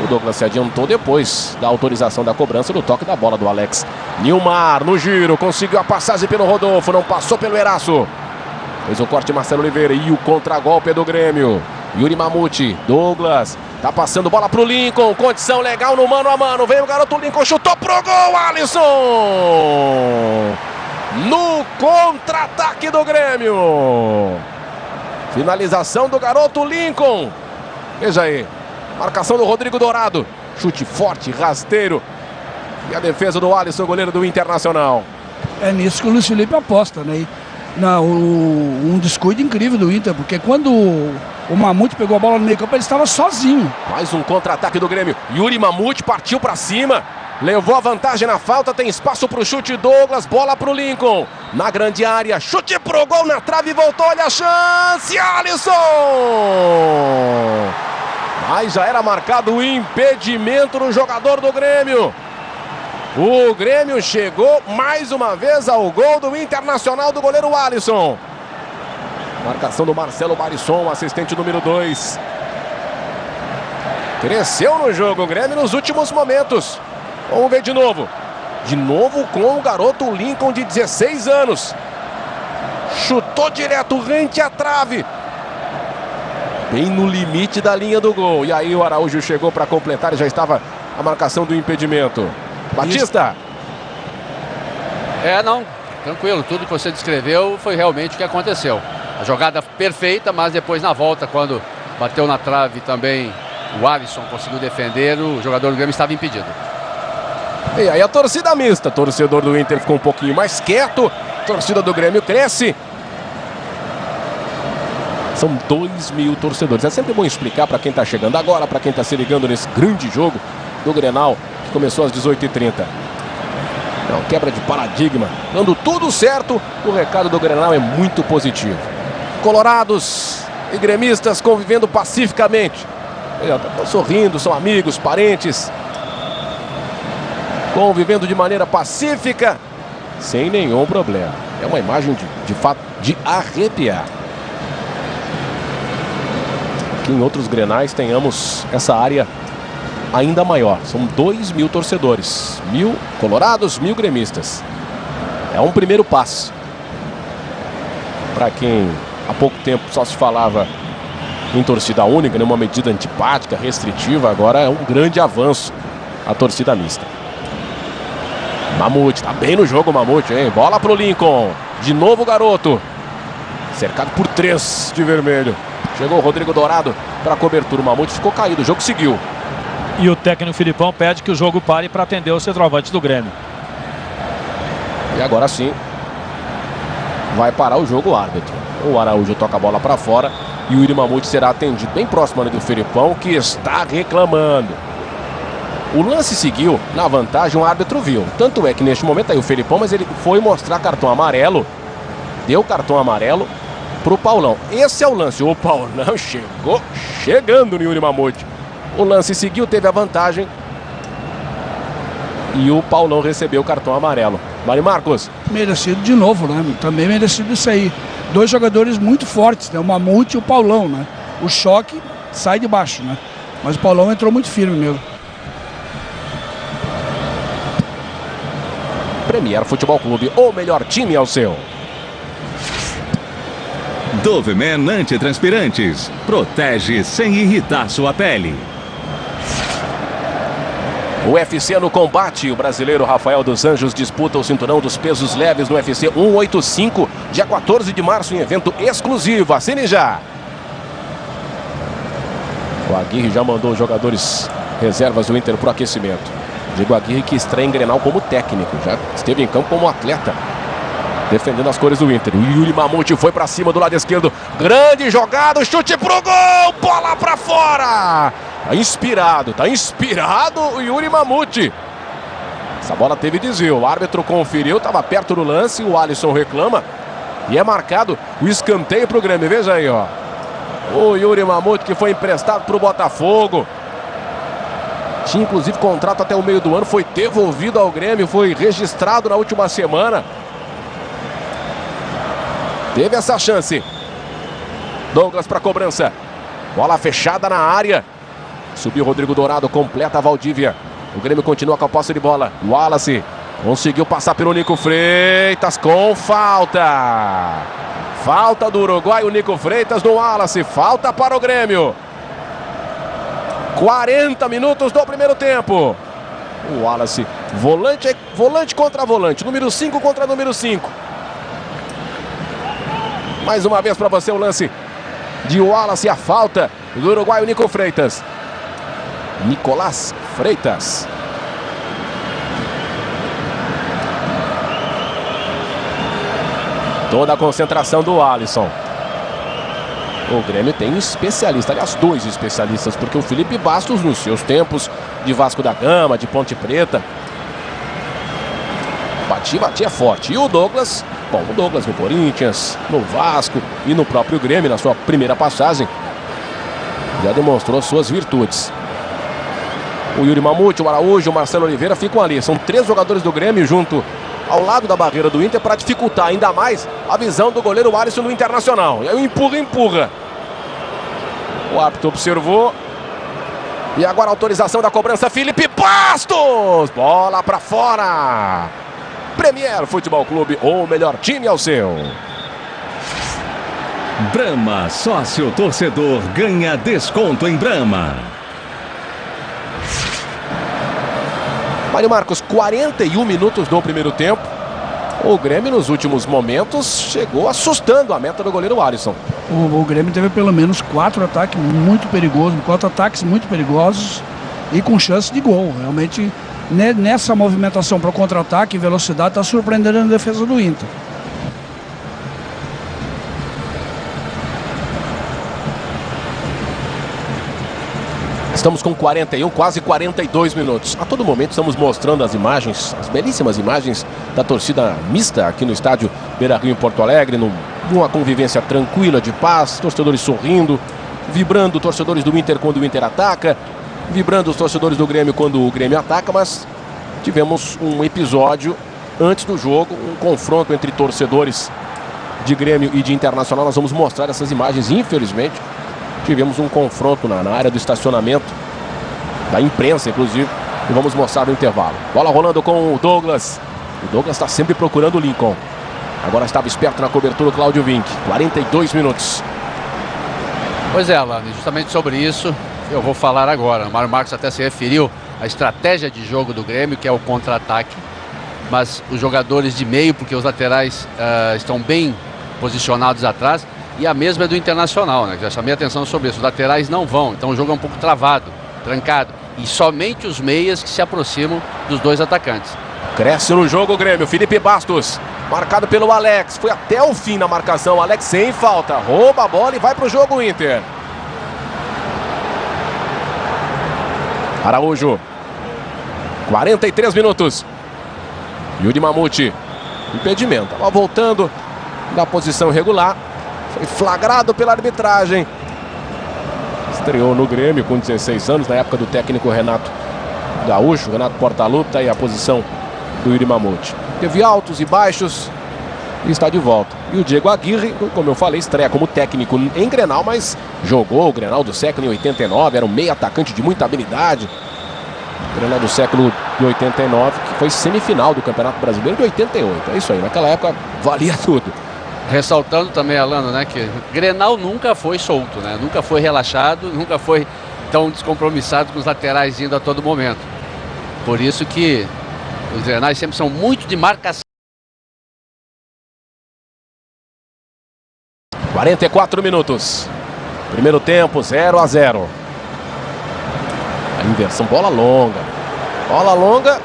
O Douglas se adiantou depois da autorização da cobrança do toque da bola do Alex. Nilmar no giro. Conseguiu a passagem pelo Rodolfo. Não passou pelo Eraço. Fez o corte Marcelo Oliveira. E o contragolpe do Grêmio. Yuri Mamute. Douglas. Tá passando bola pro Lincoln. Condição legal no mano a mano. Vem o garoto Lincoln. Chutou pro gol. Alisson. No contra-ataque do Grêmio. Finalização do garoto Lincoln. Veja aí. Marcação do Rodrigo Dourado. Chute forte, rasteiro. E a defesa do Alisson, goleiro do Internacional. É nisso que o Luiz Felipe aposta, né? Um descuido incrível do Inter, porque quando o Mamute pegou a bola no meio campo, ele estava sozinho. Mais um contra-ataque do Grêmio. Yuri Mamute partiu para cima. Levou a vantagem na falta, tem espaço para o chute. Douglas, bola para o Lincoln. Na grande área, chute pro gol na trave, voltou, olha a chance. Alisson! Mas já era marcado o impedimento no jogador do Grêmio. O Grêmio chegou mais uma vez ao gol do Internacional do goleiro Alisson. Marcação do Marcelo Barisson, assistente número 2. Cresceu no jogo o Grêmio nos últimos momentos. Vamos ver de novo. De novo com o garoto Lincoln de 16 anos. Chutou direto, rente à trave. Bem no limite da linha do gol. E aí o Araújo chegou para completar e já estava a marcação do impedimento. Batista. Não, tranquilo. Tudo que você descreveu foi realmente o que aconteceu. A jogada perfeita, mas depois na volta, quando bateu na trave também, o Alisson conseguiu defender, o jogador do Grêmio estava impedido. E aí a torcida mista. Torcedor do Inter ficou um pouquinho mais quieto. Torcida do Grêmio cresce. São 2.000 torcedores. É sempre bom explicar para quem está chegando agora, para quem está se ligando nesse grande jogo do Grenal, que começou às 18h30. Não, quebra de paradigma. Dando tudo certo, o recado do Grenal é muito positivo. Colorados e gremistas convivendo pacificamente. Estão sorrindo, são amigos, parentes. Convivendo de maneira pacífica, sem nenhum problema. É uma imagem de fato de arrepiar. Que em outros Grenais tenhamos essa área ainda maior. São 2.000 torcedores. 1.000 colorados, 1.000 gremistas. É um primeiro passo. Para quem há pouco tempo só se falava em torcida única, né, uma medida antipática, restritiva, agora é um grande avanço a torcida mista. Mamute, tá bem no jogo o Mamute, hein? Bola pro Lincoln. De novo o garoto. Cercado por 3 de vermelho. Chegou o Rodrigo Dourado para a cobertura. O Mamute ficou caído, o jogo seguiu. E o técnico Filipão pede que o jogo pare para atender os centroavantes do Grêmio. E agora sim vai parar o jogo o árbitro. O Araújo toca a bola para fora e o Yuri Mamute será atendido bem próximo ali do Filipão, que está reclamando. O lance seguiu na vantagem, o árbitro viu. Tanto é que neste momento aí o Felipão, mas ele foi mostrar cartão amarelo. Deu cartão amarelo pro Paulão. Esse é o lance. O Paulão chegou chegando no Yuri Mamute. O lance seguiu, teve a vantagem. E o Paulão recebeu o cartão amarelo. Mari Marcos. Merecido de novo, né? Também merecido isso aí. 2 jogadores muito fortes, né? O Mamute e o Paulão, né? O choque sai de baixo, né? Mas o Paulão entrou muito firme mesmo. Premier Futebol Clube, o melhor time ao seu. Doveman Antitranspirantes. Protege sem irritar sua pele. O UFC no combate. O brasileiro Rafael dos Anjos disputa o cinturão dos pesos leves no UFC 185, dia 14 de março, em evento exclusivo. Assine já. O Aguirre já mandou os jogadores reservas do Inter para o aquecimento. Diego Aguirre, que estreia em Grenal como técnico, já esteve em campo como atleta, defendendo as cores do Inter. O Yuri Mamute foi para cima do lado esquerdo. Grande jogada, chute pro gol, bola para fora. Tá inspirado o Yuri Mamute. Essa bola teve desvio, o árbitro conferiu, estava perto do lance, o Alisson reclama. E é marcado o escanteio pro Grêmio, veja aí, ó. O Yuri Mamute, que foi emprestado pro Botafogo. Tinha inclusive contrato até o meio do ano, foi devolvido ao Grêmio, foi registrado na última semana. Teve essa chance. Douglas para cobrança. Bola fechada na área. Subiu Rodrigo Dourado, completa a Valdívia. O Grêmio continua com a posse de bola. Wallace conseguiu passar pelo Nico Freitas com falta. Falta do Uruguai, o Nico Freitas no Wallace. Falta para o Grêmio. 40 minutos do primeiro tempo. O Wallace, volante contra volante. Número 5 contra número 5. Mais uma vez para você o lance de Wallace, a falta do Uruguai, o Nico Freitas. Nicolás Freitas. Toda a concentração do Alisson. O Grêmio tem um especialista, aliás, 2 especialistas, porque o Felipe Bastos, nos seus tempos de Vasco da Gama, de Ponte Preta, batia forte. E o Douglas, bom, o Douglas no Corinthians, no Vasco e no próprio Grêmio, na sua primeira passagem, já demonstrou suas virtudes. O Yuri Mamute, o Araújo, o Marcelo Oliveira ficam ali. São 3 jogadores do Grêmio junto ao lado da barreira do Inter para dificultar ainda mais a visão do goleiro Alisson no Internacional. E aí o empurra. O árbitro observou. E agora a autorização da cobrança, Felipe Bastos! Bola para fora. Premier Futebol Clube, ou melhor time ao seu. Brahma, sócio torcedor, ganha desconto em Brahma. Mário Marcos, 41 minutos do primeiro tempo. O Grêmio nos últimos momentos chegou assustando a meta do goleiro Alisson. O Grêmio teve pelo menos 4 ataques muito perigosos, 4 ataques muito perigosos e com chance de gol. Realmente, nessa movimentação para o contra-ataque, velocidade está surpreendendo a defesa do Inter. Estamos com 41, quase 42 minutos. A todo momento estamos mostrando as imagens, as belíssimas imagens da torcida mista aqui no estádio Beira-Rio em Porto Alegre, numa convivência tranquila, de paz, torcedores sorrindo, vibrando torcedores do Inter quando o Inter ataca, vibrando os torcedores do Grêmio quando o Grêmio ataca, mas tivemos um episódio antes do jogo, um confronto entre torcedores de Grêmio e de Internacional. Nós vamos mostrar essas imagens, infelizmente. Tivemos um confronto na área do estacionamento, da imprensa, inclusive, e vamos mostrar no intervalo. Bola rolando com o Douglas. O Douglas está sempre procurando o Lincoln. Agora estava esperto na cobertura o Cláudio Vinck. 42 minutos. Pois é, Alan, justamente sobre isso eu vou falar agora. O Mário Marcos até se referiu à estratégia de jogo do Grêmio, que é o contra-ataque. Mas os jogadores de meio, porque os laterais estão bem posicionados atrás, e a mesma é do Internacional, né? Já chamei a atenção sobre isso. Os laterais não vão, então o jogo é um pouco travado, trancado. E somente os meias que se aproximam dos 2 atacantes. Cresce no jogo o Grêmio. Felipe Bastos, marcado pelo Alex. Foi até o fim na marcação. Alex sem falta. Rouba a bola e vai para o jogo o Inter. Araújo. 43 minutos. Yuri Mamute. Impedimento. Estava voltando na posição regular. Foi flagrado pela arbitragem. Estreou no Grêmio com 16 anos, na época do técnico Renato Gaúcho, Renato Portaluppi. Tá aí a posição do Yuri Mamute. Teve altos e baixos e está de volta. E o Diego Aguirre, como eu falei, estreia como técnico em Grenal, mas jogou o Grenal do século em 89, era um meio atacante de muita habilidade. O Grenal do século de 89, que foi semifinal do Campeonato Brasileiro de 88. É isso aí, naquela época valia tudo. Ressaltando também, Alano, né, que Grenal nunca foi solto, né? Nunca foi relaxado, nunca foi tão descompromissado com os laterais indo a todo momento. Por isso que os Grenais sempre são muito de marcação. 44 minutos. Primeiro tempo, 0-0. A inversão, bola longa. Bola longa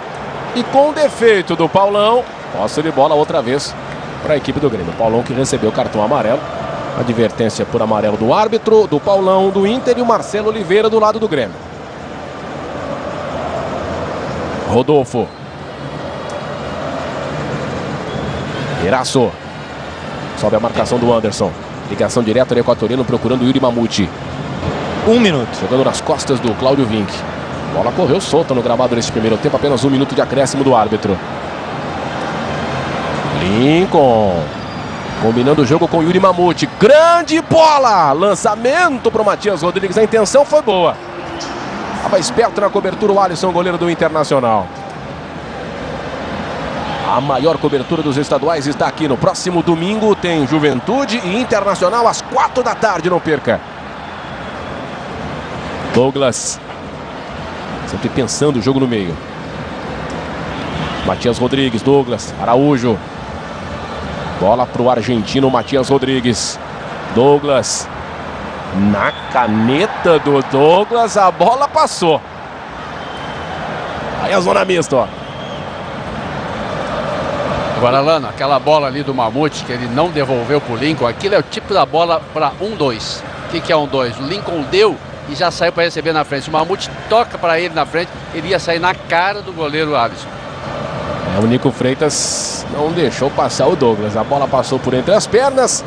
e com defeito do Paulão. Posse de bola outra vez para a equipe do Grêmio. Paulão que recebeu cartão amarelo. Advertência por amarelo do árbitro, do Paulão do Inter e o Marcelo Oliveira do lado do Grêmio. Rodolfo. Eraço. Sobe a marcação do Anderson. Ligação direta do equatoriano procurando o Yuri Mamute. 1 minuto. Jogando nas costas do Cláudio Vinck. Bola correu solta no gramado nesse primeiro tempo. Apenas 1 minuto de acréscimo do árbitro. Lincoln. Combinando o jogo com o Yuri Mamute. Grande bola! Lançamento para o Matias Rodrigues. A intenção foi boa. Estava esperto na cobertura o Alisson, goleiro do Internacional. A maior cobertura dos estaduais está aqui. No próximo domingo tem Juventude e Internacional às 4 da tarde. Não perca. Douglas. Sempre pensando o jogo no meio. Matias Rodrigues, Douglas, Araújo. Bola para o argentino Matias Rodrigues. Douglas. Na caneta do Douglas, a bola passou. Aí a zona mista, ó. Agora, Lano, aquela bola ali do Mamute que ele não devolveu pro Lincoln, aquilo é o tipo da bola para 1-2. O que é 1-2? O Lincoln deu e já saiu para receber na frente. Se o Mamute toca para ele na frente, ele ia sair na cara do goleiro Alisson. O Nico Freitas não deixou passar o Douglas. A bola passou por entre as pernas.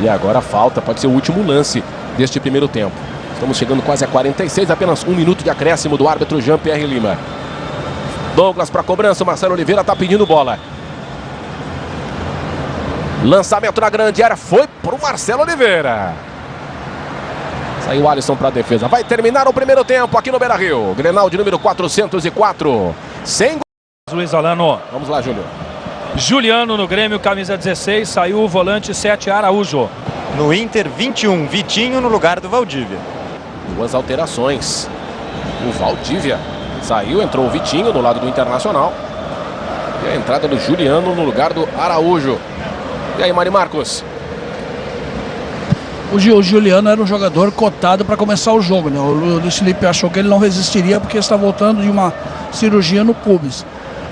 E agora falta, pode ser o último lance deste primeiro tempo. Estamos chegando quase a 46, apenas 1 minuto de acréscimo do árbitro Jean-Pierre Lima. Douglas para cobrança, o Marcelo Oliveira está pedindo bola. Lançamento na grande área, foi para o Marcelo Oliveira. Saiu o Alisson para a defesa. Vai terminar o primeiro tempo aqui no Beira-Rio. Grenal de número 404. Sem Luiz Alano. Vamos lá, Júlio. Juliano no Grêmio, camisa 16. Saiu o volante 7, Araújo. No Inter, 21, Vitinho no lugar do Valdívia. 2 alterações. O Valdívia saiu, entrou o Vitinho do lado do Internacional. E a entrada do Juliano no lugar do Araújo. E aí, Mari Marcos? O Juliano era um jogador cotado para começar o jogo, né? O Luiz Felipe achou que ele não resistiria porque está voltando de uma cirurgia no pubis.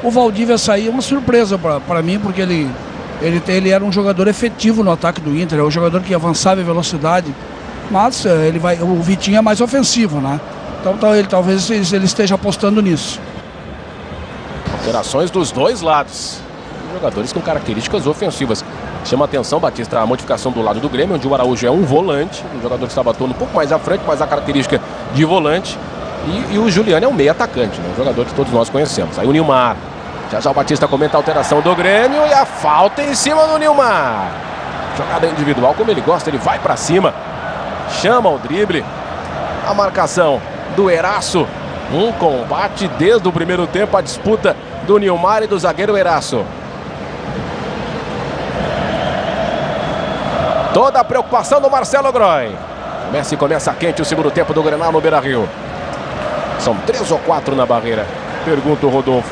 O Valdívia saiu, uma surpresa para mim, porque ele era um jogador efetivo no ataque do Inter, é um jogador que avançava em velocidade, mas o Vitinho é mais ofensivo, né? Então talvez ele esteja apostando nisso. Alterações dos dois lados. Jogadores com características ofensivas. Chama a atenção, Batista, a modificação do lado do Grêmio, onde o Araújo é um volante, um jogador que estava atuando um pouco mais à frente, mas a característica de volante. E o Juliano é um meio atacante, né? Um jogador que todos nós conhecemos. Aí o Nilmar. Já o Batista comenta a alteração do Grêmio e a falta em cima do Nilmar. Jogada individual, como ele gosta, ele vai para cima. Chama o drible. A marcação do Eraço. Um combate desde o primeiro tempo, a disputa do Nilmar e do zagueiro Eraço. Toda a preocupação do Marcelo Groy. Começa quente o segundo tempo do Grenal no Beira-Rio. São 3 ou 4 na barreira. Pergunta o Rodolfo.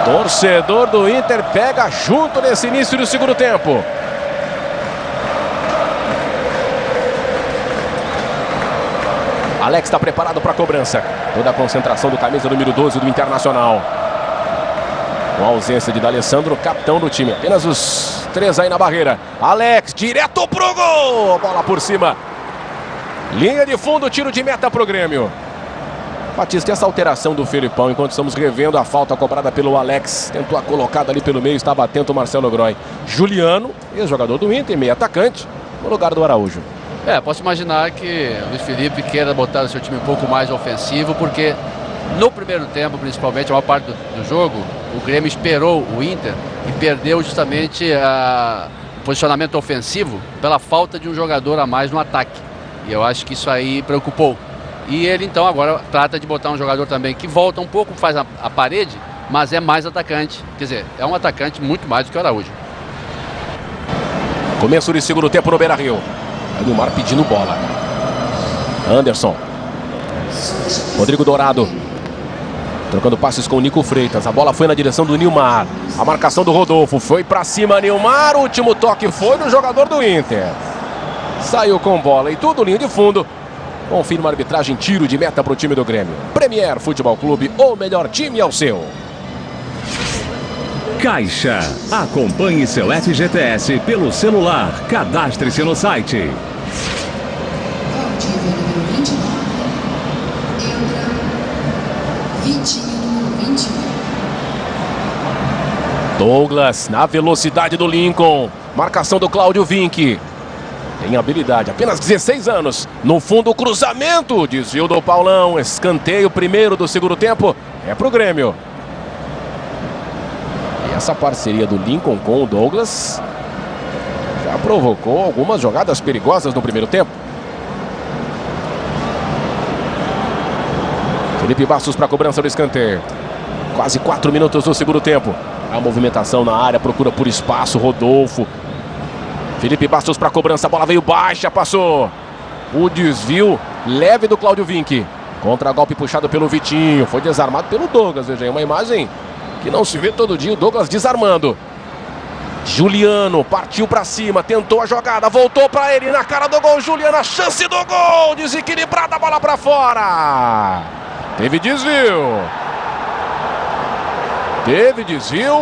Torcedor do Inter pega junto nesse início do segundo tempo. Alex está preparado para a cobrança. Toda a concentração do camisa número 12 do Internacional. Com a ausência de D'Alessandro, capitão do time. Apenas os 3 aí na barreira. Alex, direto pro gol. Bola por cima. Linha de fundo, tiro de meta pro Grêmio. Batista, essa alteração do Felipão, enquanto estamos revendo a falta cobrada pelo Alex. Tentou a colocada ali pelo meio, estava atento o Marcelo Groy. Juliano, ex-jogador do Inter, meio atacante, no lugar do Araújo. Posso imaginar que o Luiz Felipe queira botar o seu time um pouco mais ofensivo, porque no primeiro tempo, principalmente, a maior parte do jogo, o Grêmio esperou o Inter e perdeu justamente o posicionamento ofensivo pela falta de um jogador a mais no ataque. E eu acho que isso aí preocupou. E ele então agora trata de botar um jogador também que volta um pouco, faz a parede, mas é mais atacante. Quer dizer, é um atacante muito mais do que o Araújo. Começo de segundo tempo no Beira-Rio. Nilmar pedindo bola. Anderson. Rodrigo Dourado. Trocando passes com o Nico Freitas. A bola foi na direção do Nilmar. A marcação do Rodolfo. Foi pra cima, Nilmar. O último toque foi no jogador do Inter. Saiu com bola e tudo, linha de fundo. Confirma a arbitragem, tiro de meta para o time do Grêmio. Premier Futebol Clube, o melhor time é o seu. Caixa. Acompanhe seu FGTS pelo celular. Cadastre-se no site. Código número 29. Entra Vitinho número 21. Douglas na velocidade do Lincoln. Marcação do Cláudio Vinck. Tem habilidade, apenas 16 anos. No fundo, o cruzamento. Desvio do Paulão. Escanteio primeiro do segundo tempo. É pro Grêmio. E essa parceria do Lincoln com o Douglas já provocou algumas jogadas perigosas no primeiro tempo. Felipe Bastos para a cobrança do escanteio. Quase 4 minutos do segundo tempo. A movimentação na área, procura por espaço. Rodolfo. Felipe Bastos para a cobrança, a bola veio baixa, passou. O desvio leve do Cláudio Vinck. Contra-golpe puxado pelo Vitinho. Foi desarmado pelo Douglas, veja aí, uma imagem que não se vê todo dia, o Douglas desarmando. Juliano partiu para cima, tentou a jogada, voltou para ele, na cara do gol, Juliano, a chance do gol, desequilibrada, a bola para fora. Teve desvio.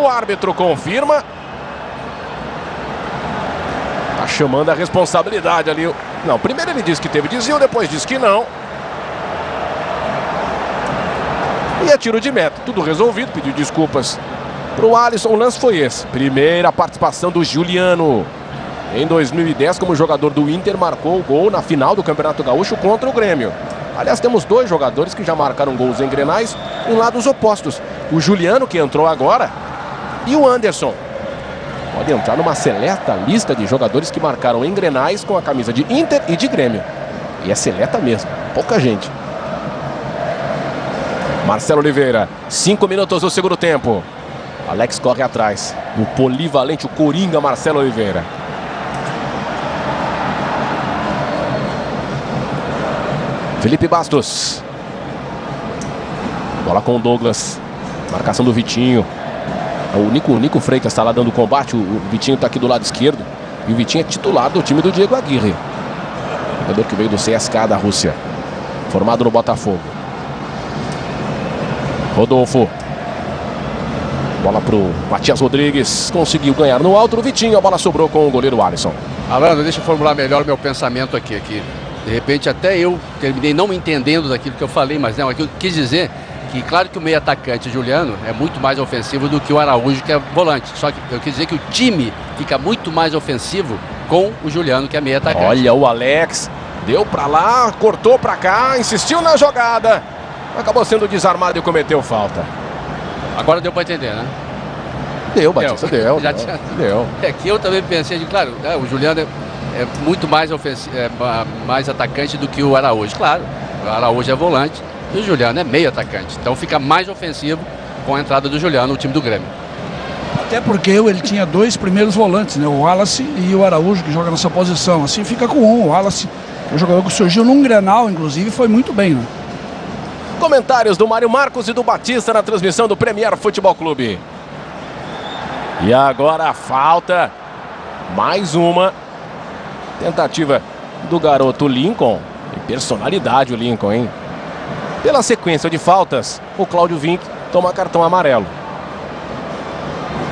O árbitro confirma. Tá chamando a responsabilidade ali. Não, primeiro ele disse que teve desvio, depois disse que não. E é tiro de meta, tudo resolvido, pediu desculpas pro Alisson, o lance foi esse. Primeira participação do Juliano. Em 2010, como jogador do Inter, marcou o gol na final do Campeonato Gaúcho contra o Grêmio. Aliás, temos 2 jogadores que já marcaram gols em Grenais em lados opostos. O Juliano, que entrou agora, e o Anderson. Pode entrar numa seleta lista de jogadores que marcaram em Grenais com a camisa de Inter e de Grêmio. E é seleta mesmo, pouca gente. Marcelo Oliveira, 5 minutos do segundo tempo. Alex corre atrás. O polivalente, o coringa Marcelo Oliveira. Felipe Bastos. Bola com o Douglas. Marcação do Vitinho. O Nico Freitas está lá dando combate. O Vitinho está aqui do lado esquerdo. E o Vitinho é titular do time do Diego Aguirre. Jogador que veio do CSKA da Rússia. Formado no Botafogo. Rodolfo. Bola pro Matias Rodrigues. Conseguiu ganhar no alto do Vitinho. A bola sobrou com o goleiro Alisson. Alano, deixa eu formular melhor o meu pensamento aqui. De repente até eu terminei não me entendendo daquilo que eu falei, mas não, aquilo que eu quis dizer que claro que o meio atacante Juliano é muito mais ofensivo do que o Araújo, que é volante. Só que eu quis dizer que o time fica muito mais ofensivo com o Juliano, que é meio atacante. Olha o Alex, deu pra lá, cortou pra cá, insistiu na jogada. Acabou sendo desarmado e cometeu falta. Agora deu pra entender, né? Deu, Batista, deu. Já deu, tinha... deu. É que eu também pensei, claro, o Juliano é muito mais ofensivo, mais atacante do que o Araújo. Claro, o Araújo é volante e o Juliano é meio atacante. Então fica mais ofensivo com a entrada do Juliano no time do Grêmio. Até porque ele tinha 2 primeiros volantes, né? O Wallace e o Araújo, que joga nessa posição. Assim fica com um. O Wallace, o jogador que surgiu num Grenal, inclusive, foi muito bem, né? Comentários do Mário Marcos e do Batista na transmissão do Premier Futebol Clube. E agora a falta. Mais uma. Tentativa do garoto Lincoln. E personalidade o Lincoln, hein? Pela sequência de faltas, o Cláudio Vinck toma cartão amarelo.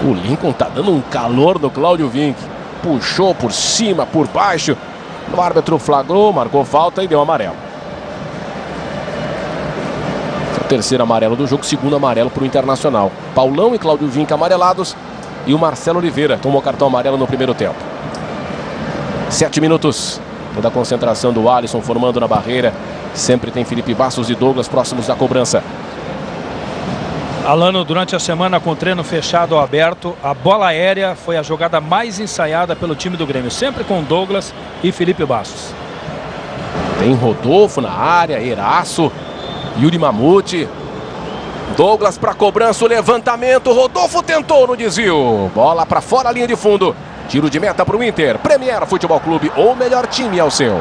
O Lincoln tá dando um calor no Cláudio Vinck. Puxou por cima, por baixo. O árbitro flagrou, marcou falta e deu amarelo. Esse é o terceiro amarelo do jogo, segundo amarelo para o Internacional. Paulão e Cláudio Vinck amarelados. E o Marcelo Oliveira tomou cartão amarelo no primeiro tempo. 7 minutos. Toda a concentração do Alisson formando na barreira. Sempre tem Felipe Bastos e Douglas próximos da cobrança. Alano, durante a semana com treino fechado ou aberto, a bola aérea foi a jogada mais ensaiada pelo time do Grêmio. Sempre com Douglas e Felipe Bastos. Tem Rodolfo na área, Eraço, Yuri Mamute. Douglas para cobrança, o levantamento. Rodolfo tentou no desvio. Bola para fora, linha de fundo. Tiro de meta para o Inter. Premier Futebol Clube, o melhor time é o seu.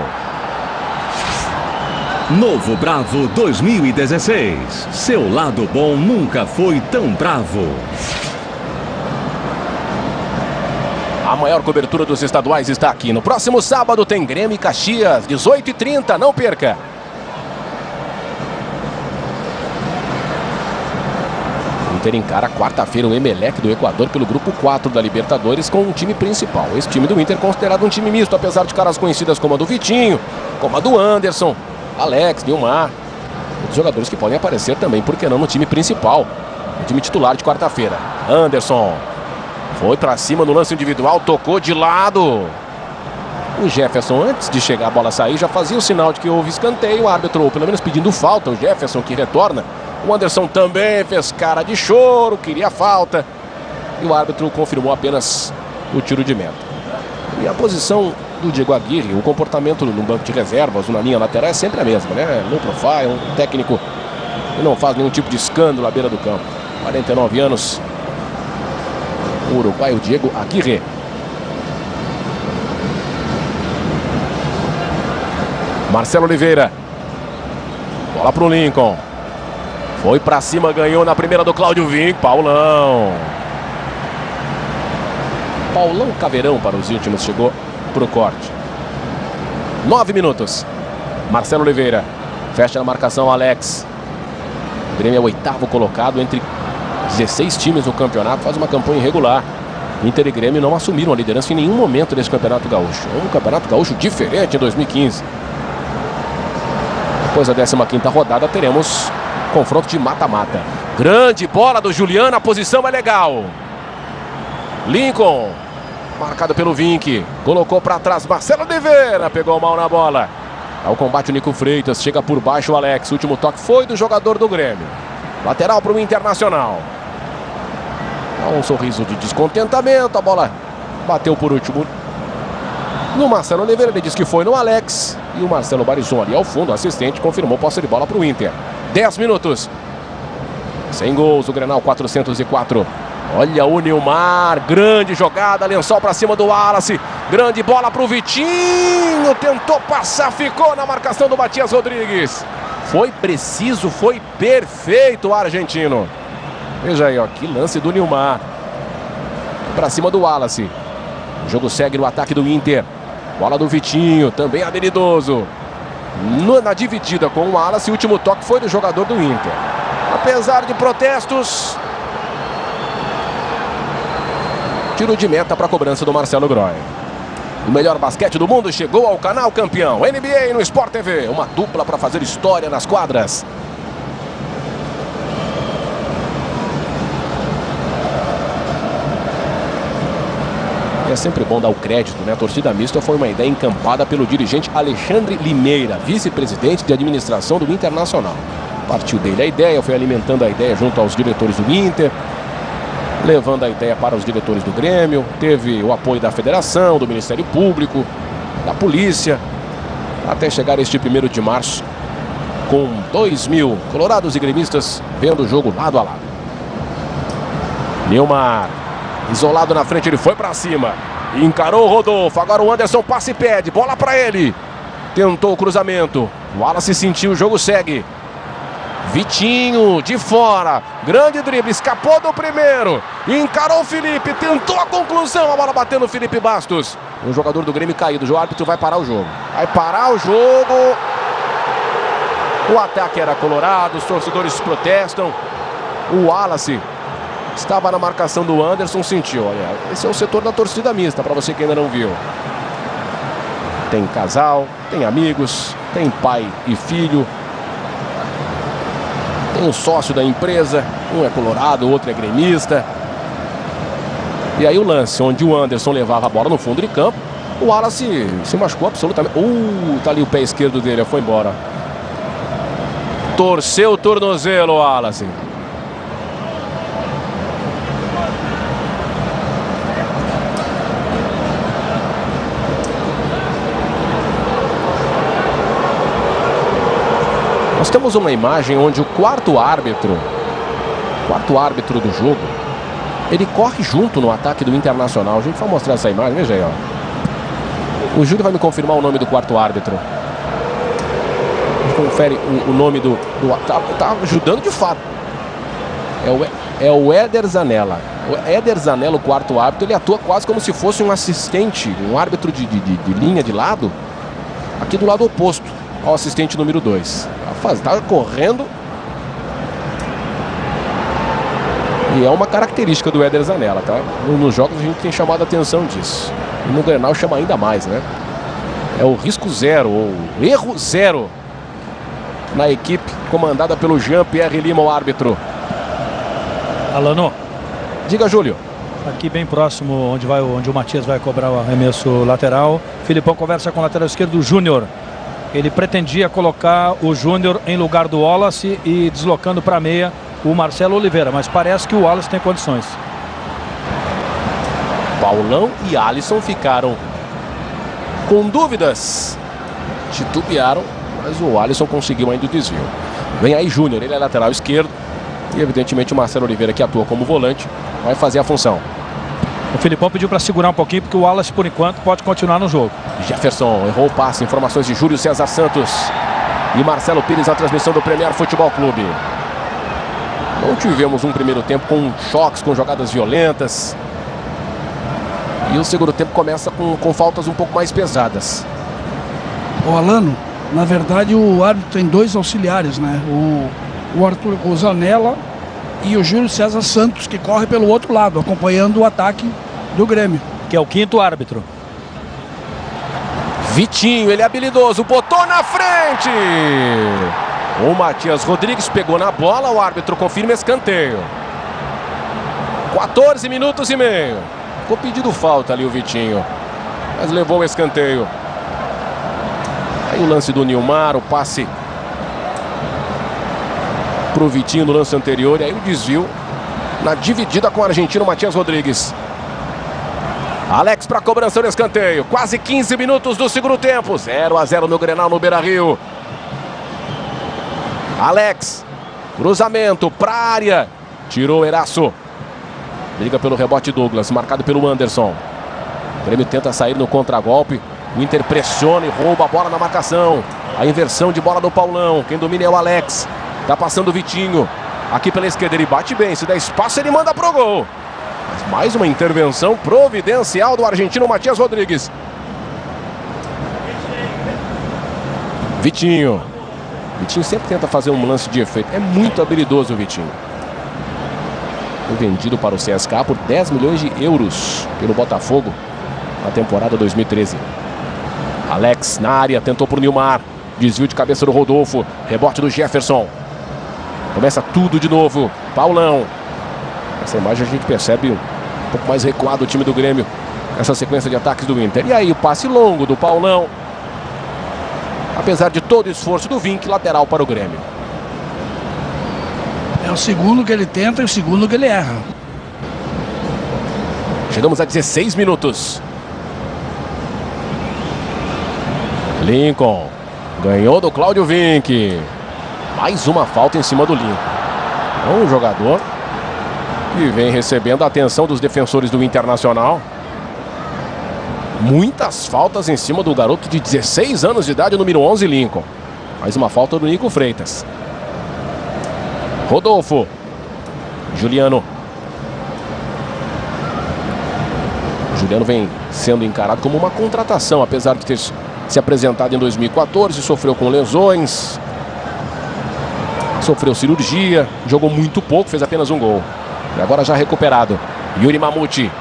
Novo Bravo 2016. Seu lado bom nunca foi tão bravo. A maior cobertura dos estaduais está aqui. No próximo sábado tem Grêmio e Caxias, 18h30, não perca. O Inter encara quarta-feira o Emelec do Equador pelo grupo 4 da Libertadores com um time principal. Esse time do Inter é considerado um time misto, apesar de caras conhecidas como a do Vitinho, como a do Anderson, Alex, Nilmar. Os jogadores que podem aparecer também, por que não, no time principal, no time titular de quarta-feira. Anderson foi pra cima no lance individual, tocou de lado. O Jefferson, antes de chegar a bola sair, já fazia o sinal de que houve escanteio. O árbitro, ou pelo menos pedindo falta, o Jefferson que retorna. O Anderson também fez cara de choro, queria falta. E o árbitro confirmou apenas o tiro de meta. E a posição do Diego Aguirre, o comportamento no banco de reservas, na linha lateral, é sempre a mesma, né? Low profile, um técnico que não faz nenhum tipo de escândalo à beira do campo. 49 anos, o uruguaio Diego Aguirre. Marcelo Oliveira. Bola pro Lincoln. Foi pra cima, ganhou na primeira do Cláudio Vinck. Paulão Caveirão para os íntimos, chegou pro corte. 9 minutos. Marcelo Oliveira. Fecha na marcação Alex. O Grêmio é o 8º colocado entre 16 times no campeonato. Faz uma campanha irregular. Inter e Grêmio não assumiram a liderança em nenhum momento desse Campeonato Gaúcho. É um Campeonato Gaúcho diferente em 2015. Depois da 15ª rodada teremos confronto de mata-mata. Grande bola do Juliano, a posição é legal. Lincoln, marcado pelo Vinck, colocou para trás, Marcelo Oliveira, pegou mal na bola. Ao combate o Nico Freitas, chega por baixo o Alex, o último toque foi do jogador do Grêmio. Lateral para o Internacional. Dá um sorriso de descontentamento, a bola bateu por último no Marcelo Oliveira, ele disse que foi no Alex. E o Marcelo Barizon ali ao fundo, assistente, confirmou posse de bola para o Inter. 10 minutos. Sem gols, o Grenal 404. Olha o Nilmar, grande jogada, lençol para cima do Wallace. Grande bola para o Vitinho, tentou passar, ficou na marcação do Matias Rodrigues. Foi preciso, foi perfeito o argentino. Veja aí, ó, que lance do Nilmar. Para cima do Wallace. O jogo segue no ataque do Inter. Bola do Vitinho, também habilidoso. Na dividida com o Wallace, o último toque foi do jogador do Inter. Apesar de protestos, tiro de meta para a cobrança do Marcelo Groy. O melhor basquete do mundo chegou ao canal campeão. NBA no Sport TV. Uma dupla para fazer história nas quadras. É sempre bom dar o crédito, né? A torcida mista foi uma ideia encampada pelo dirigente Alexandre Limeira, vice-presidente de administração do Internacional. Partiu dele a ideia, foi alimentando a ideia junto aos diretores do Inter, levando a ideia para os diretores do Grêmio, teve o apoio da Federação, do Ministério Público, da Polícia, até chegar este 1º de março, com 2.000 colorados e gremistas vendo o jogo lado a lado. Nilmar, isolado na frente, ele foi para cima, encarou o Rodolfo, agora o Anderson passa e pede, bola para ele, tentou o cruzamento, o Wallace sentiu, o jogo segue. Vitinho de fora, grande drible, escapou do primeiro, encarou o Felipe, tentou a conclusão, a bola bateu no Felipe Bastos. O jogador do Grêmio caído, o árbitro vai parar o jogo. Vai parar o jogo. O ataque era colorado, os torcedores protestam. O Wallace estava na marcação do Anderson, sentiu, olha, esse é o setor da torcida mista, para você que ainda não viu. Tem casal, tem amigos, tem pai e filho. Tem um sócio da empresa, um é colorado, o outro é gremista. E aí o lance, onde o Anderson levava a bola no fundo de campo, o Wallace se machucou absolutamente. Tá ali o pé esquerdo dele, foi embora. Torceu o tornozelo, o Wallace. Nós temos uma imagem onde o quarto árbitro do jogo, ele corre junto no ataque do Internacional. A gente vai mostrar essa imagem, veja aí, ó. O Júlio vai me confirmar o nome do quarto árbitro. A gente confere o nome do tá ajudando de fato. É o Éder Zanella. O Éder Zanella, o quarto árbitro, ele atua quase como se fosse um assistente, um árbitro de linha de lado, aqui do lado oposto ao assistente número 2. Tá correndo. E é uma característica do Éder Zanella, tá? Nos jogos a gente tem chamado a atenção disso. E no Grenal chama ainda mais, né? É o risco zero, ou erro zero na equipe comandada pelo Jean-Pierre Lima, o árbitro. Alano. Diga, Júlio. Aqui bem próximo onde o Matias vai cobrar o arremesso lateral. Filipão conversa com o lateral esquerdo, o Júnior. Ele pretendia colocar o Júnior em lugar do Wallace e deslocando para a meia o Marcelo Oliveira, mas parece que o Wallace tem condições. Paulão e Alisson ficaram com dúvidas, titubearam, mas o Alisson conseguiu ainda o desvio. Vem aí Júnior, ele é lateral esquerdo e evidentemente o Marcelo Oliveira, que atua como volante, vai fazer a função. O Filipão pediu para segurar um pouquinho porque o Wallace por enquanto pode continuar no jogo. Jefferson errou o passe, informações de Júlio César Santos e Marcelo Pires na transmissão do Premier Futebol Clube. Não tivemos um primeiro tempo com choques, com jogadas violentas. E o segundo tempo começa com faltas um pouco mais pesadas. O Alano, na verdade o árbitro tem dois auxiliares, né? O Arthur Zanella e o Júlio César Santos, que corre pelo outro lado, acompanhando o ataque do Grêmio. Que é o quinto árbitro. Vitinho, ele é habilidoso, botou na frente! O Matias Rodrigues pegou na bola, o árbitro confirma escanteio. 14 minutos e meio. Ficou pedido falta ali o Vitinho, mas levou o escanteio. Aí o lance do Nilmar, o passe pro Vitinho no lance anterior. E aí o desvio na dividida com o argentino Matias Rodrigues. Alex para cobrança do escanteio. Quase 15 minutos do segundo tempo. 0-0 no Grenal no Beira-Rio. Alex, cruzamento para a área. Tirou o Eraço. Briga pelo rebote Douglas, marcado pelo Anderson. O Grêmio tenta sair no contragolpe. O Inter pressiona e rouba a bola na marcação. A inversão de bola do Paulão. Quem domina é o Alex. Tá passando o Vitinho. Aqui pela esquerda ele bate bem. Se der espaço ele manda pro gol. Mas mais uma intervenção providencial do argentino Matias Rodrigues. Vitinho. Vitinho sempre tenta fazer um lance de efeito. É muito habilidoso o Vitinho. Foi vendido para o CSKA por 10 milhões de euros pelo Botafogo na temporada 2013. Alex na área, tentou por Nilmar. Desvio de cabeça do Rodolfo. Rebote do Jefferson. Começa tudo de novo. Paulão. Essa imagem a gente percebe um pouco mais recuado o time do Grêmio. Essa sequência de ataques do Inter. E aí o passe longo do Paulão. Apesar de todo o esforço do Vink, lateral para o Grêmio. É o segundo que ele tenta e o segundo que ele erra. Chegamos a 16 minutos. Lincoln ganhou do Cláudio Vink. Mais uma falta em cima do Lincoln. É um jogador que vem recebendo a atenção dos defensores do Internacional. Muitas faltas em cima do garoto de 16 anos de idade, o número 11, Lincoln. Mais uma falta do Nico Freitas. Rodolfo. Juliano. Juliano vem sendo encarado como uma contratação, apesar de ter se apresentado em 2014, sofreu com lesões, sofreu cirurgia, jogou muito pouco, fez apenas um gol. E agora já recuperado. Yuri Mamute.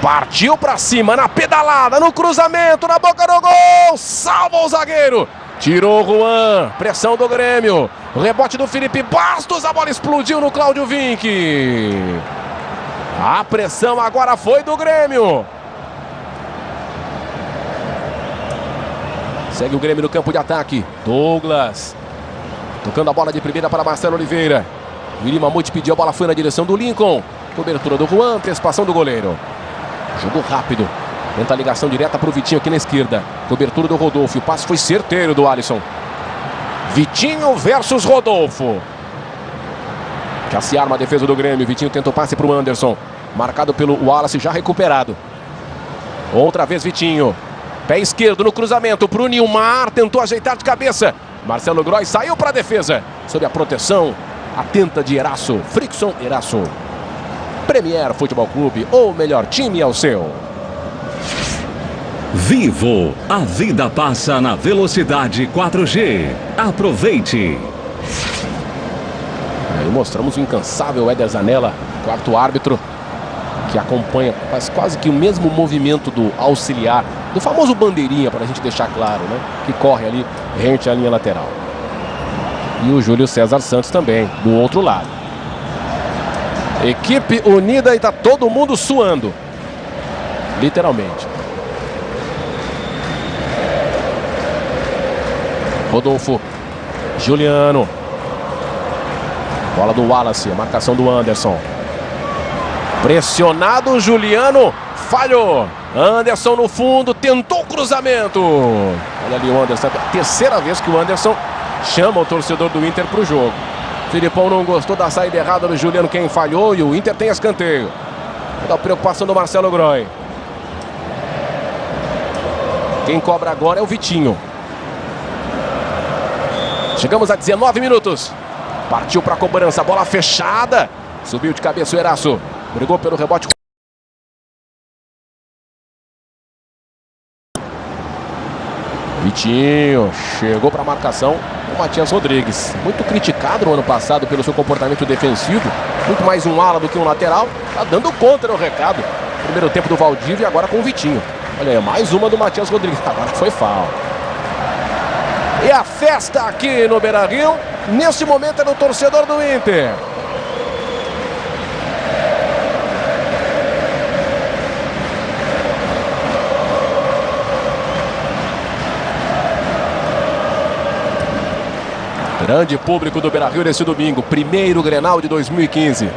Partiu pra cima, na pedalada, no cruzamento, na boca do gol. Salva o zagueiro. Tirou o Juan. Pressão do Grêmio. Rebote do Felipe Bastos. A bola explodiu no Cláudio Vink. A pressão agora foi do Grêmio. Segue o Grêmio no campo de ataque. Douglas. Tocando a bola de primeira para Marcelo Oliveira. Yuri Mamute pediu, a bola foi na direção do Lincoln. Cobertura do Juan, antecipação do goleiro. Jogou rápido. Tenta a ligação direta para o Vitinho aqui na esquerda. Cobertura do Rodolfo. O passe foi certeiro do Alisson. Vitinho versus Rodolfo. Já se arma a defesa do Grêmio. Vitinho tenta o passe para o Anderson. Marcado pelo Wallace, já recuperado. Outra vez Vitinho. Pé esquerdo no cruzamento para o Nilmar. Tentou ajeitar de cabeça. Marcelo Groy saiu para a defesa. Sob a proteção atenta de Eraço. Frickson Eraço. Premier Futebol Clube, o melhor time é o seu. Vivo, a vida passa na velocidade 4G. Aproveite. Aí mostramos o incansável Éder Zanella, quarto árbitro, que acompanha, faz quase que o mesmo movimento do auxiliar, do famoso bandeirinha, para a gente deixar claro, né? Que corre ali rente à linha lateral. E o Júlio César Santos também, do outro lado. Equipe unida e tá todo mundo suando. Literalmente. Rodolfo. Juliano. Bola do Wallace, a marcação do Anderson. Pressionado, Juliano falhou. Anderson no fundo, tentou o cruzamento. Olha ali o Anderson, a terceira vez que o Anderson chama o torcedor do Inter para o jogo. Filipão não gostou da saída errada do Juliano, quem falhou, e o Inter tem escanteio. Da preocupação do Marcelo Groy. Quem cobra agora é o Vitinho. Chegamos a 19 minutos. Partiu para a cobrança, bola fechada. Subiu de cabeça o Eraço. Brigou pelo rebote. Vitinho chegou para a marcação. O Matias Rodrigues, muito criticado no ano passado pelo seu comportamento defensivo. Muito mais um ala do que um lateral. Tá dando conta no recado. Primeiro tempo do Valdívia e agora com o Vitinho. Olha aí, mais uma do Matias Rodrigues. Agora foi falta. E a festa aqui no Beira-Rio, nesse momento é do torcedor do Inter. Grande público do Beira-Rio nesse domingo, primeiro Grenal de 2015.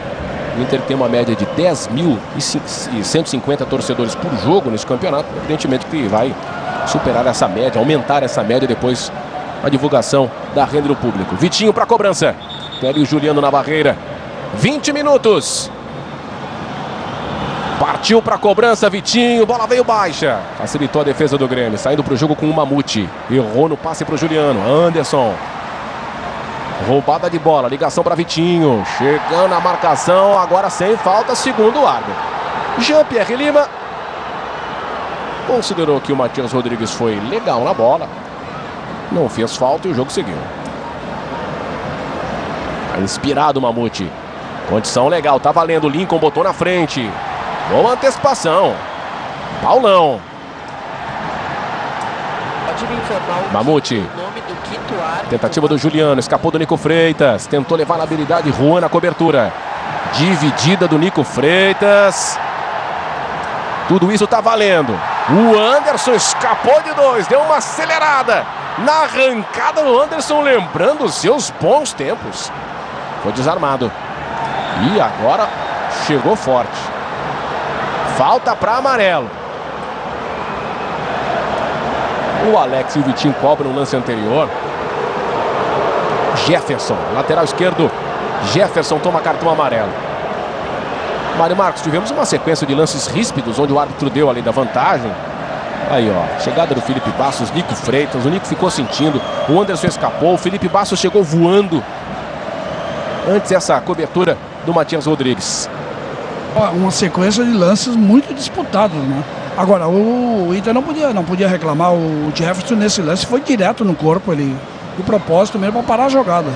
O Inter tem uma média de 10.150 torcedores por jogo nesse campeonato. Evidentemente que vai superar essa média, aumentar essa média depois da divulgação da renda do público. Vitinho para a cobrança. Tem ali o Juliano na barreira. 20 minutos. Partiu para a cobrança, Vitinho. Bola veio baixa. Facilitou a defesa do Grêmio. Saindo para o jogo com o Mamute. Errou no passe para o Juliano. Anderson. Roubada de bola. Ligação para Vitinho. Chegando na marcação. Agora sem falta, segundo o árbitro. Jean-Pierre Lima considerou que o Matias Rodrigues foi legal na bola. Não fez falta e o jogo seguiu. Inspirado o Mamute. Condição legal, tá valendo. Lincoln botou na frente. Boa antecipação. Paulão. Mamute. Tentativa do Juliano. Escapou do Nico Freitas. Tentou levar na habilidade. Juan na cobertura. Dividida do Nico Freitas. Tudo isso tá valendo. O Anderson escapou de dois. Deu uma acelerada. Na arrancada do Anderson, lembrando os seus bons tempos. Foi desarmado. E agora chegou forte. Falta para amarelo. O Alex e o Vitinho cobram no lance anterior. Jefferson, lateral esquerdo. Jefferson toma cartão amarelo. Mário Marcos, tivemos uma sequência de lances ríspidos, onde o árbitro deu ali da vantagem. Aí, ó, chegada do Felipe Bastos, Nico Freitas, o Nico ficou sentindo, o Anderson escapou, o Felipe Bastos chegou voando. Antes essa cobertura do Matias Rodrigues. Uma sequência de lances muito disputados, né? Agora, o Inter não podia reclamar, o Jefferson nesse lance foi direto no corpo, ele, de propósito mesmo, para parar a jogada.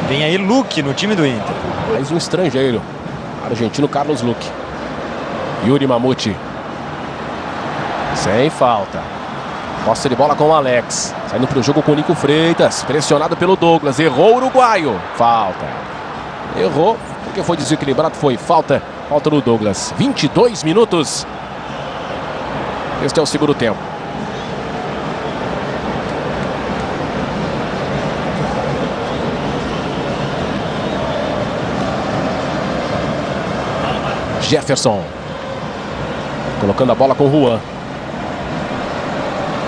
Vem aí Luque no time do Inter. Mais um estrangeiro, argentino Carlos Luque. Yuri Mamute. Sem falta. Posse de bola com o Alex. Saindo para o jogo com o Nico Freitas. Pressionado pelo Douglas. Errou o uruguaio. Falta. Errou porque foi desequilibrado. Foi falta. Falta do Douglas. 22 minutos. Este é o segundo tempo. Jefferson. Colocando a bola com o Juan.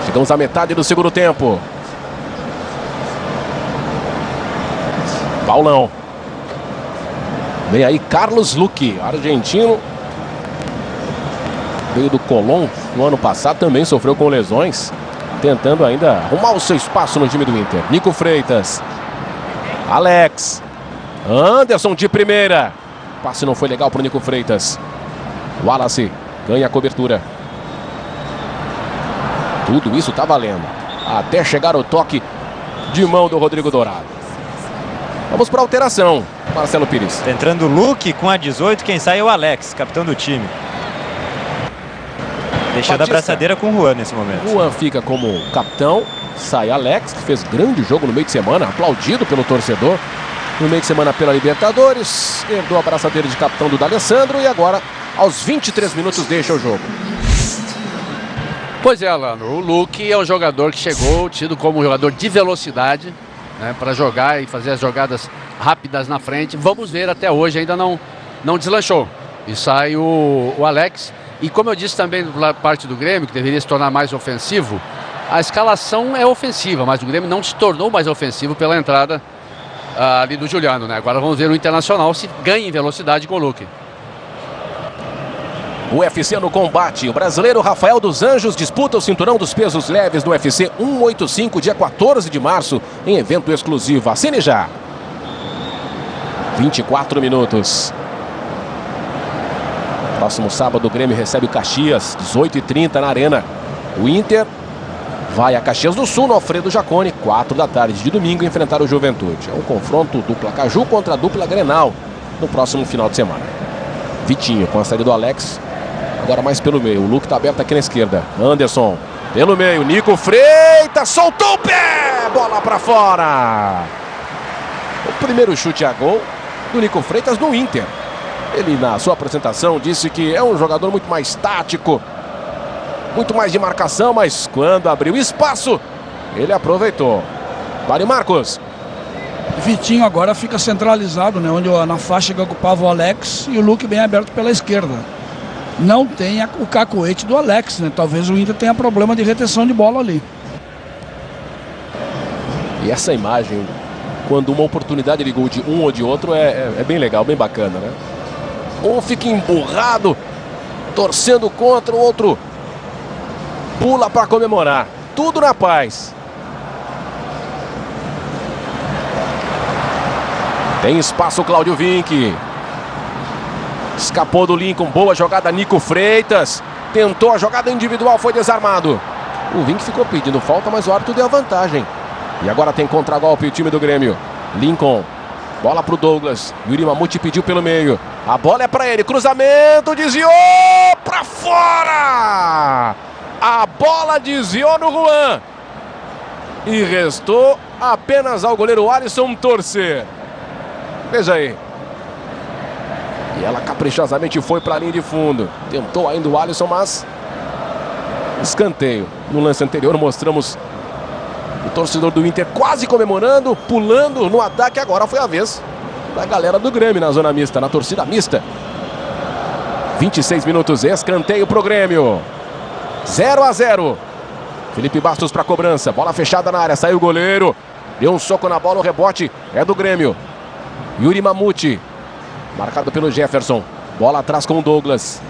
Chegamos à metade do segundo tempo. Paulão. Vem aí Carlos Luque, argentino. Veio do Colón no ano passado, também sofreu com lesões. Tentando ainda arrumar o seu espaço no time do Inter. Nico Freitas. Alex. Anderson de primeira. Passe não foi legal para o Nico Freitas. Wallace ganha a cobertura. Tudo isso tá valendo. Até chegar o toque de mão do Rodrigo Dourado. Vamos para alteração. Marcelo Pires. Tá entrando o Luque com a 18, quem sai é o Alex, capitão do time. Deixando a braçadeira com o Juan nesse momento. Juan fica como capitão, sai Alex, que fez grande jogo no meio de semana, aplaudido pelo torcedor. No meio de semana pela Libertadores, herdou a braçadeira de capitão do D'Alessandro e agora, aos 23 minutos, deixa o jogo. Pois é, Alano, o Luque é um jogador que chegou tido como um jogador de velocidade, né, para jogar e fazer as jogadas rápidas na frente. Vamos ver, até hoje ainda não deslanchou. E sai o Alex. E como eu disse também da parte do Grêmio, que deveria se tornar mais ofensivo, a escalação é ofensiva, mas o Grêmio não se tornou mais ofensivo pela entrada ali do Juliano, né? Agora vamos ver o Internacional se ganha em velocidade com o Luque. O UFC no combate. O brasileiro Rafael dos Anjos disputa o cinturão dos pesos leves no UFC 185, dia 14 de março, em evento exclusivo. Assine já. 24 minutos. Próximo sábado o Grêmio recebe o Caxias, 18h30 na Arena. O Inter vai a Caxias do Sul, no Alfredo Jaconi, 4 da tarde de domingo, enfrentar o Juventude. É um confronto dupla Caju contra a dupla Grenal no próximo final de semana. Vitinho com a saída do Alex. Agora mais pelo meio, o Luque está aberto aqui na esquerda. Anderson, pelo meio, Nico Freitas, soltou o pé! Bola para fora! O primeiro chute a gol do Nico Freitas no Inter. Ele, na sua apresentação, disse que é um jogador muito mais tático, muito mais de marcação, mas quando abriu espaço, ele aproveitou. Mário Marcos. Vitinho agora fica centralizado, né, onde na faixa que ocupava o Alex e o Luque bem aberto pela esquerda. Não tem o cacoete do Alex, né? Talvez o Inter tenha problema de retenção de bola ali. E essa imagem, quando uma oportunidade de gol de um ou de outro, é bem legal, bem bacana, né? Um fica emburrado, torcendo contra, o outro pula para comemorar. Tudo na paz. Tem espaço o Cláudio Vinck. Escapou do Lincoln, boa jogada Nico Freitas. Tentou a jogada individual, foi desarmado. O Vinck ficou pedindo falta, mas o árbitro deu a vantagem. E agora tem contragolpe o time do Grêmio. Lincoln, bola pro Douglas. Yuri Mamute pediu pelo meio. A bola é para ele, cruzamento, desviou para fora. A bola desviou no Juan. E restou apenas ao goleiro Alisson torcer. Veja aí. E ela caprichosamente foi para a linha de fundo. Tentou ainda o Alisson, mas escanteio. No lance anterior mostramos o torcedor do Inter quase comemorando, pulando no ataque. Agora foi a vez da galera do Grêmio na zona mista, na torcida mista. 26 minutos, escanteio pro Grêmio. 0-0. Felipe Bastos para cobrança. Bola fechada na área, saiu o goleiro. Deu um soco na bola, o rebote é do Grêmio. Yuri Mamute. Marcado pelo Jefferson. Bola atrás com o Douglas.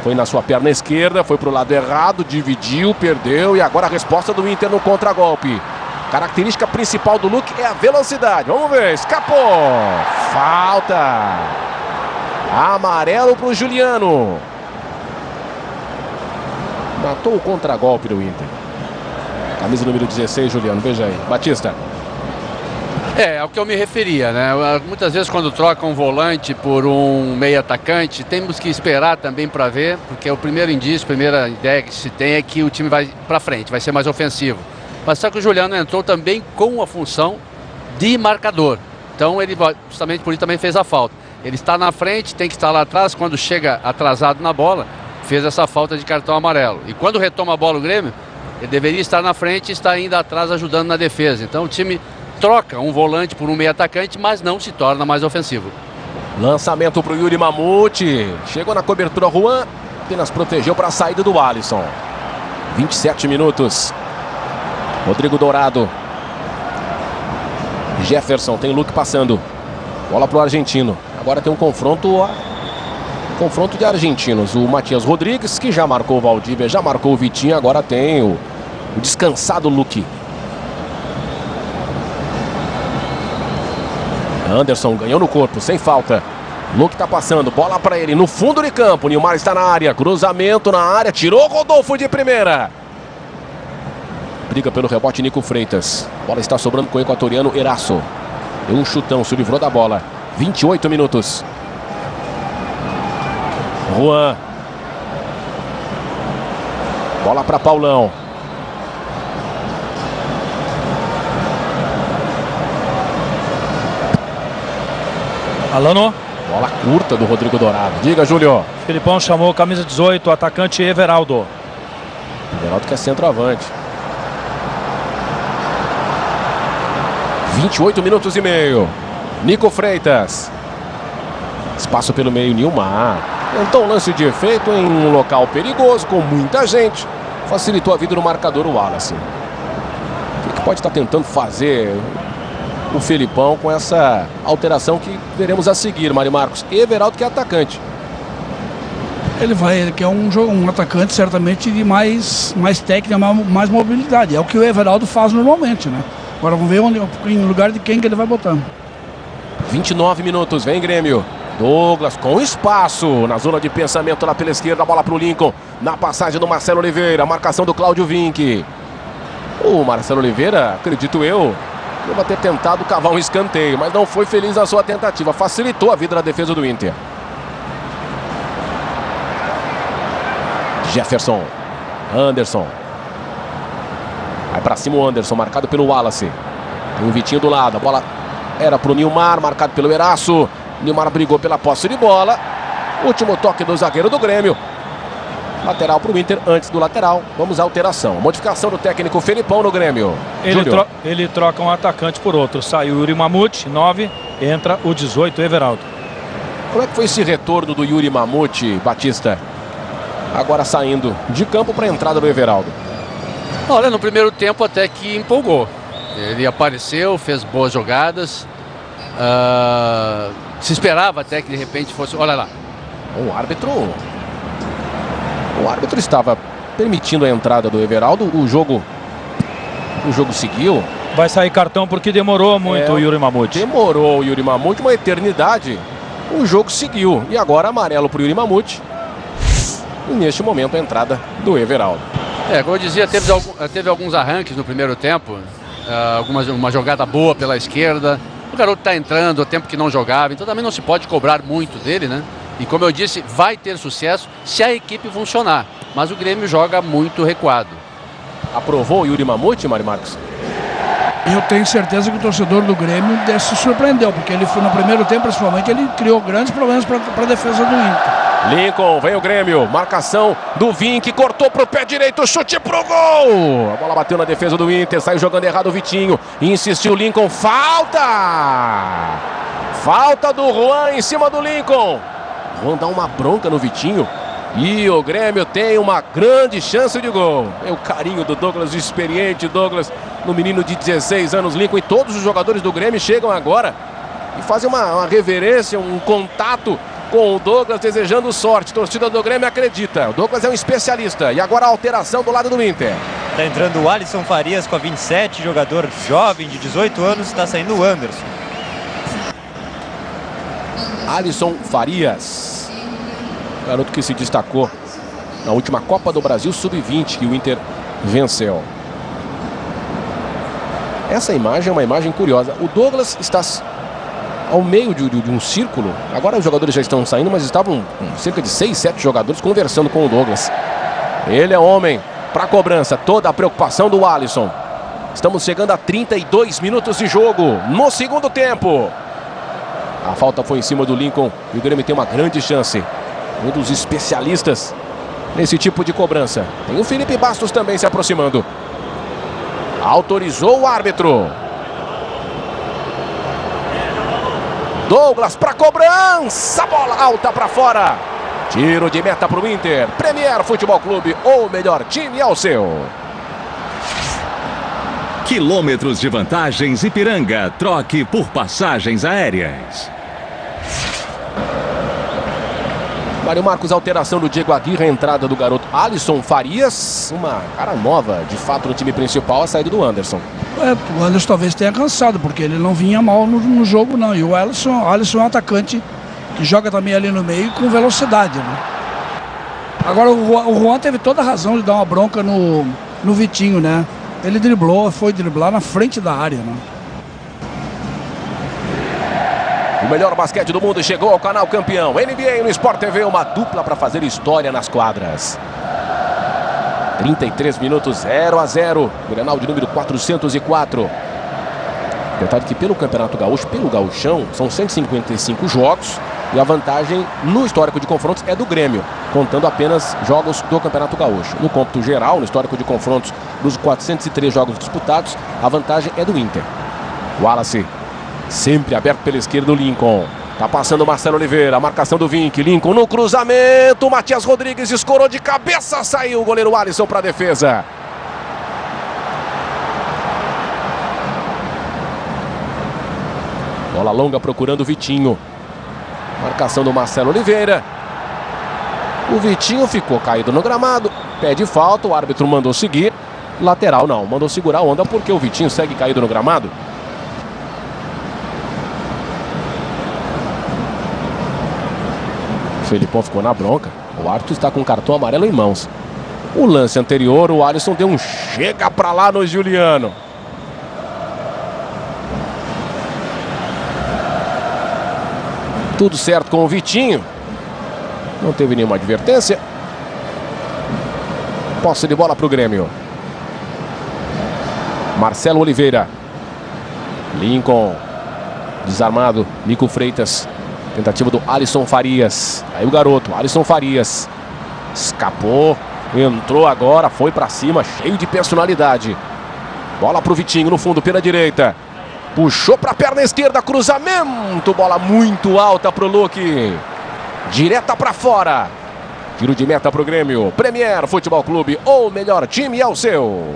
Foi na sua perna esquerda, foi para o lado errado, dividiu, perdeu. E agora a resposta do Inter no contragolpe. Característica principal do Luque é a velocidade. Vamos ver, escapou. Falta. Amarelo para o Juliano. Matou o contragolpe do Inter. Camisa número 16, Juliano, veja aí. Batista. É ao que eu me referia, né? Muitas vezes quando troca um volante por um meio atacante, temos que esperar também para ver, porque o primeiro indício, a primeira ideia que se tem é que o time vai para frente, vai ser mais ofensivo. Mas só que o Juliano entrou também com a função de marcador. Então ele, justamente por isso, também fez a falta. Ele está na frente, tem que estar lá atrás, quando chega atrasado na bola, fez essa falta de cartão amarelo. E quando retoma a bola o Grêmio, ele deveria estar na frente e está ainda atrás ajudando na defesa. Então o time troca um volante por um meio atacante, mas não se torna mais ofensivo. Lançamento para o Yuri Mamute. Chegou na cobertura Juan, apenas protegeu para a saída do Alisson. 27 minutos. Rodrigo Dourado. Jefferson, tem Luque passando. Bola para o argentino. Agora tem um confronto de argentinos. O Matias Rodrigues, que já marcou o Valdívia, já marcou o Vitinho. Agora tem o descansado Luque. Anderson ganhou no corpo, sem falta. Luke tá passando, bola para ele no fundo de campo. Nilmar está na área, cruzamento na área, tirou Rodolfo de primeira. Briga pelo rebote Nico Freitas. Bola está sobrando com o equatoriano Eraso. Deu um chutão, se livrou da bola. 28 minutos. Juan. Bola para Paulão. Alano. Bola curta do Rodrigo Dourado. Diga, Júlio. Filipão chamou camisa 18, o atacante Everaldo. Everaldo que é centroavante. 28 minutos e meio. Nico Freitas. Espaço pelo meio, Nilmar. Tentou um lance de efeito em um local perigoso, com muita gente. Facilitou a vida no marcador o Wallace. O que pode estar tentando fazer o Felipão com essa alteração que veremos a seguir, Mário Marcos? Everaldo que é atacante. Ele quer um atacante certamente de mais técnica, mais mobilidade. É o que o Everaldo faz normalmente, né? Agora vamos ver em lugar de quem que ele vai botar. 29 minutos, vem Grêmio. Douglas com espaço na zona de pensamento lá pela esquerda, bola para o Lincoln. Na passagem do Marcelo Oliveira, marcação do Cláudio Vinck. O Marcelo Oliveira, acredito eu, deve ter tentado cavar um escanteio, mas não foi feliz na sua tentativa. Facilitou a vida da defesa do Inter. Jefferson. Anderson. Vai pra cima o Anderson, marcado pelo Wallace. Tem o Vitinho do lado. A bola era pro Nilmar, marcado pelo Eraso. Nilmar brigou pela posse de bola. Último toque do zagueiro do Grêmio. Lateral pro Inter antes do lateral. Vamos à alteração. Modificação do técnico Felipão no Grêmio. Ele troca um atacante por outro. Sai o Yuri Mamute, 9. Entra o 18, Everaldo. Como é que foi esse retorno do Yuri Mamute, Batista? Agora saindo de campo para a entrada do Everaldo. Olha, no primeiro tempo até que empolgou. Ele apareceu, fez boas jogadas. Se esperava até que de repente fosse... Olha lá. O árbitro estava permitindo a entrada do Everaldo. O jogo seguiu. Vai sair cartão porque demorou muito o Yuri Mamute. Demorou o Yuri Mamute uma eternidade. O jogo seguiu. E agora amarelo para o Yuri Mamute. E neste momento a entrada do Everaldo. Como eu dizia, teve alguns arranques no primeiro tempo. Uma jogada boa pela esquerda. O garoto está entrando, o tempo que não jogava. Então também não se pode cobrar muito dele, né? E como eu disse, vai ter sucesso se a equipe funcionar. Mas o Grêmio joga muito recuado. Aprovou o Yuri Mamute, Mário Marcos? Eu tenho certeza que o torcedor do Grêmio se surpreendeu, porque ele foi no primeiro tempo, principalmente, ele criou grandes problemas para a defesa do Inter. Lincoln, vem o Grêmio, marcação do Vinck, cortou pro pé direito, chute pro gol! A bola bateu na defesa do Inter, saiu jogando errado o Vitinho, insistiu Lincoln, falta! Falta do Juan em cima do Lincoln. Juan dá uma bronca no Vitinho e o Grêmio tem uma grande chance de gol. É o carinho do Douglas, o experiente Douglas, no menino de 16 anos, Lincoln, e todos os jogadores do Grêmio chegam agora e fazem uma reverência, um contato com o Douglas, desejando sorte. A torcida do Grêmio acredita. O Douglas é um especialista. E agora a alteração do lado do Inter. Está entrando o Alisson Farias com a 27, jogador jovem de 18 anos. Está saindo o Anderson. Alisson Farias. Garoto que se destacou na última Copa do Brasil Sub-20, que o Inter venceu. Essa imagem é uma imagem curiosa. O Douglas está ao meio de um círculo. Agora os jogadores já estão saindo, mas estavam cerca de 6, 7 jogadores conversando com o Douglas. Ele é homem para cobrança. Toda a preocupação do Alisson. Estamos chegando a 32 minutos de jogo no segundo tempo. A falta foi em cima do Lincoln e o Grêmio tem uma grande chance. Um dos especialistas nesse tipo de cobrança. Tem o Felipe Bastos também se aproximando. Autorizou o árbitro. Douglas para cobrança, bola alta para fora. Tiro de meta para o Inter. Premier Futebol Clube, o melhor time é o seu. Quilômetros de vantagens Ipiranga. Troque por passagens aéreas. Mário Marcos, alteração do Diego Aguirre, a entrada do garoto Alisson Farias. Uma cara nova, de fato, no time principal, a saída do Anderson. O Anderson talvez tenha cansado, porque ele não vinha mal no jogo, não. E o Alisson é um atacante que joga também ali no meio com velocidade, né? Agora o Juan teve toda a razão de dar uma bronca no Vitinho, né? Ele foi driblar na frente da área, né? O melhor basquete do mundo chegou ao canal campeão. NBA no Sport TV, uma dupla para fazer história nas quadras. 33 minutos, 0-0. Grenal de número 404. Detalhe que pelo Campeonato Gaúcho, pelo Gauchão, são 155 jogos. E a vantagem no histórico de confrontos é do Grêmio, contando apenas jogos do Campeonato Gaúcho. No cômputo geral, no histórico de confrontos dos 403 jogos disputados, a vantagem é do Inter. Wallace, sempre aberto pela esquerda o Lincoln. Tá passando o Marcelo Oliveira, a marcação do Vink. Lincoln no cruzamento, Matias Rodrigues escorou de cabeça, saiu o goleiro Alisson para a defesa. Bola longa procurando o Vitinho. Marcação do Marcelo Oliveira. O Vitinho ficou caído no gramado. Pede falta, o árbitro mandou seguir. Lateral não, mandou segurar a onda porque o Vitinho segue caído no gramado. O Felipão ficou na bronca. O árbitro está com cartão amarelo em mãos. O lance anterior, o Alisson deu um chega pra lá no Juliano. Tudo certo com o Vitinho. Não teve nenhuma advertência. Posse de bola para o Grêmio. Marcelo Oliveira. Lincoln. Desarmado. Nico Freitas. Tentativa do Alisson Farias. Aí o garoto, Alisson Farias. Escapou. Entrou agora. Foi para cima. Cheio de personalidade. Bola para o Vitinho no fundo pela direita. Puxou para a perna esquerda, cruzamento, bola muito alta para o Luque. Direta para fora. Tiro de meta para o Grêmio. Premier Futebol Clube, o melhor time é o seu.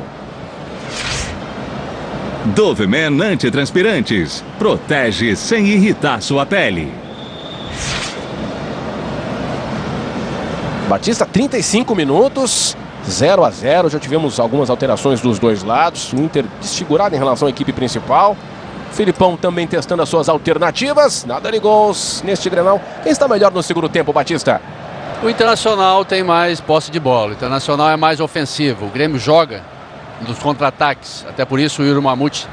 Doveman Antitranspirantes. Protege sem irritar sua pele. Batista, 35 minutos. 0-0. Já tivemos algumas alterações dos dois lados. O Inter desfigurado em relação à equipe principal. Filipão também testando as suas alternativas. Nada de gols neste Grenal. Quem está melhor no segundo tempo, Batista? O Internacional tem mais posse de bola. O Internacional é mais ofensivo. O Grêmio joga nos contra-ataques. Até por isso o Yuri Mamute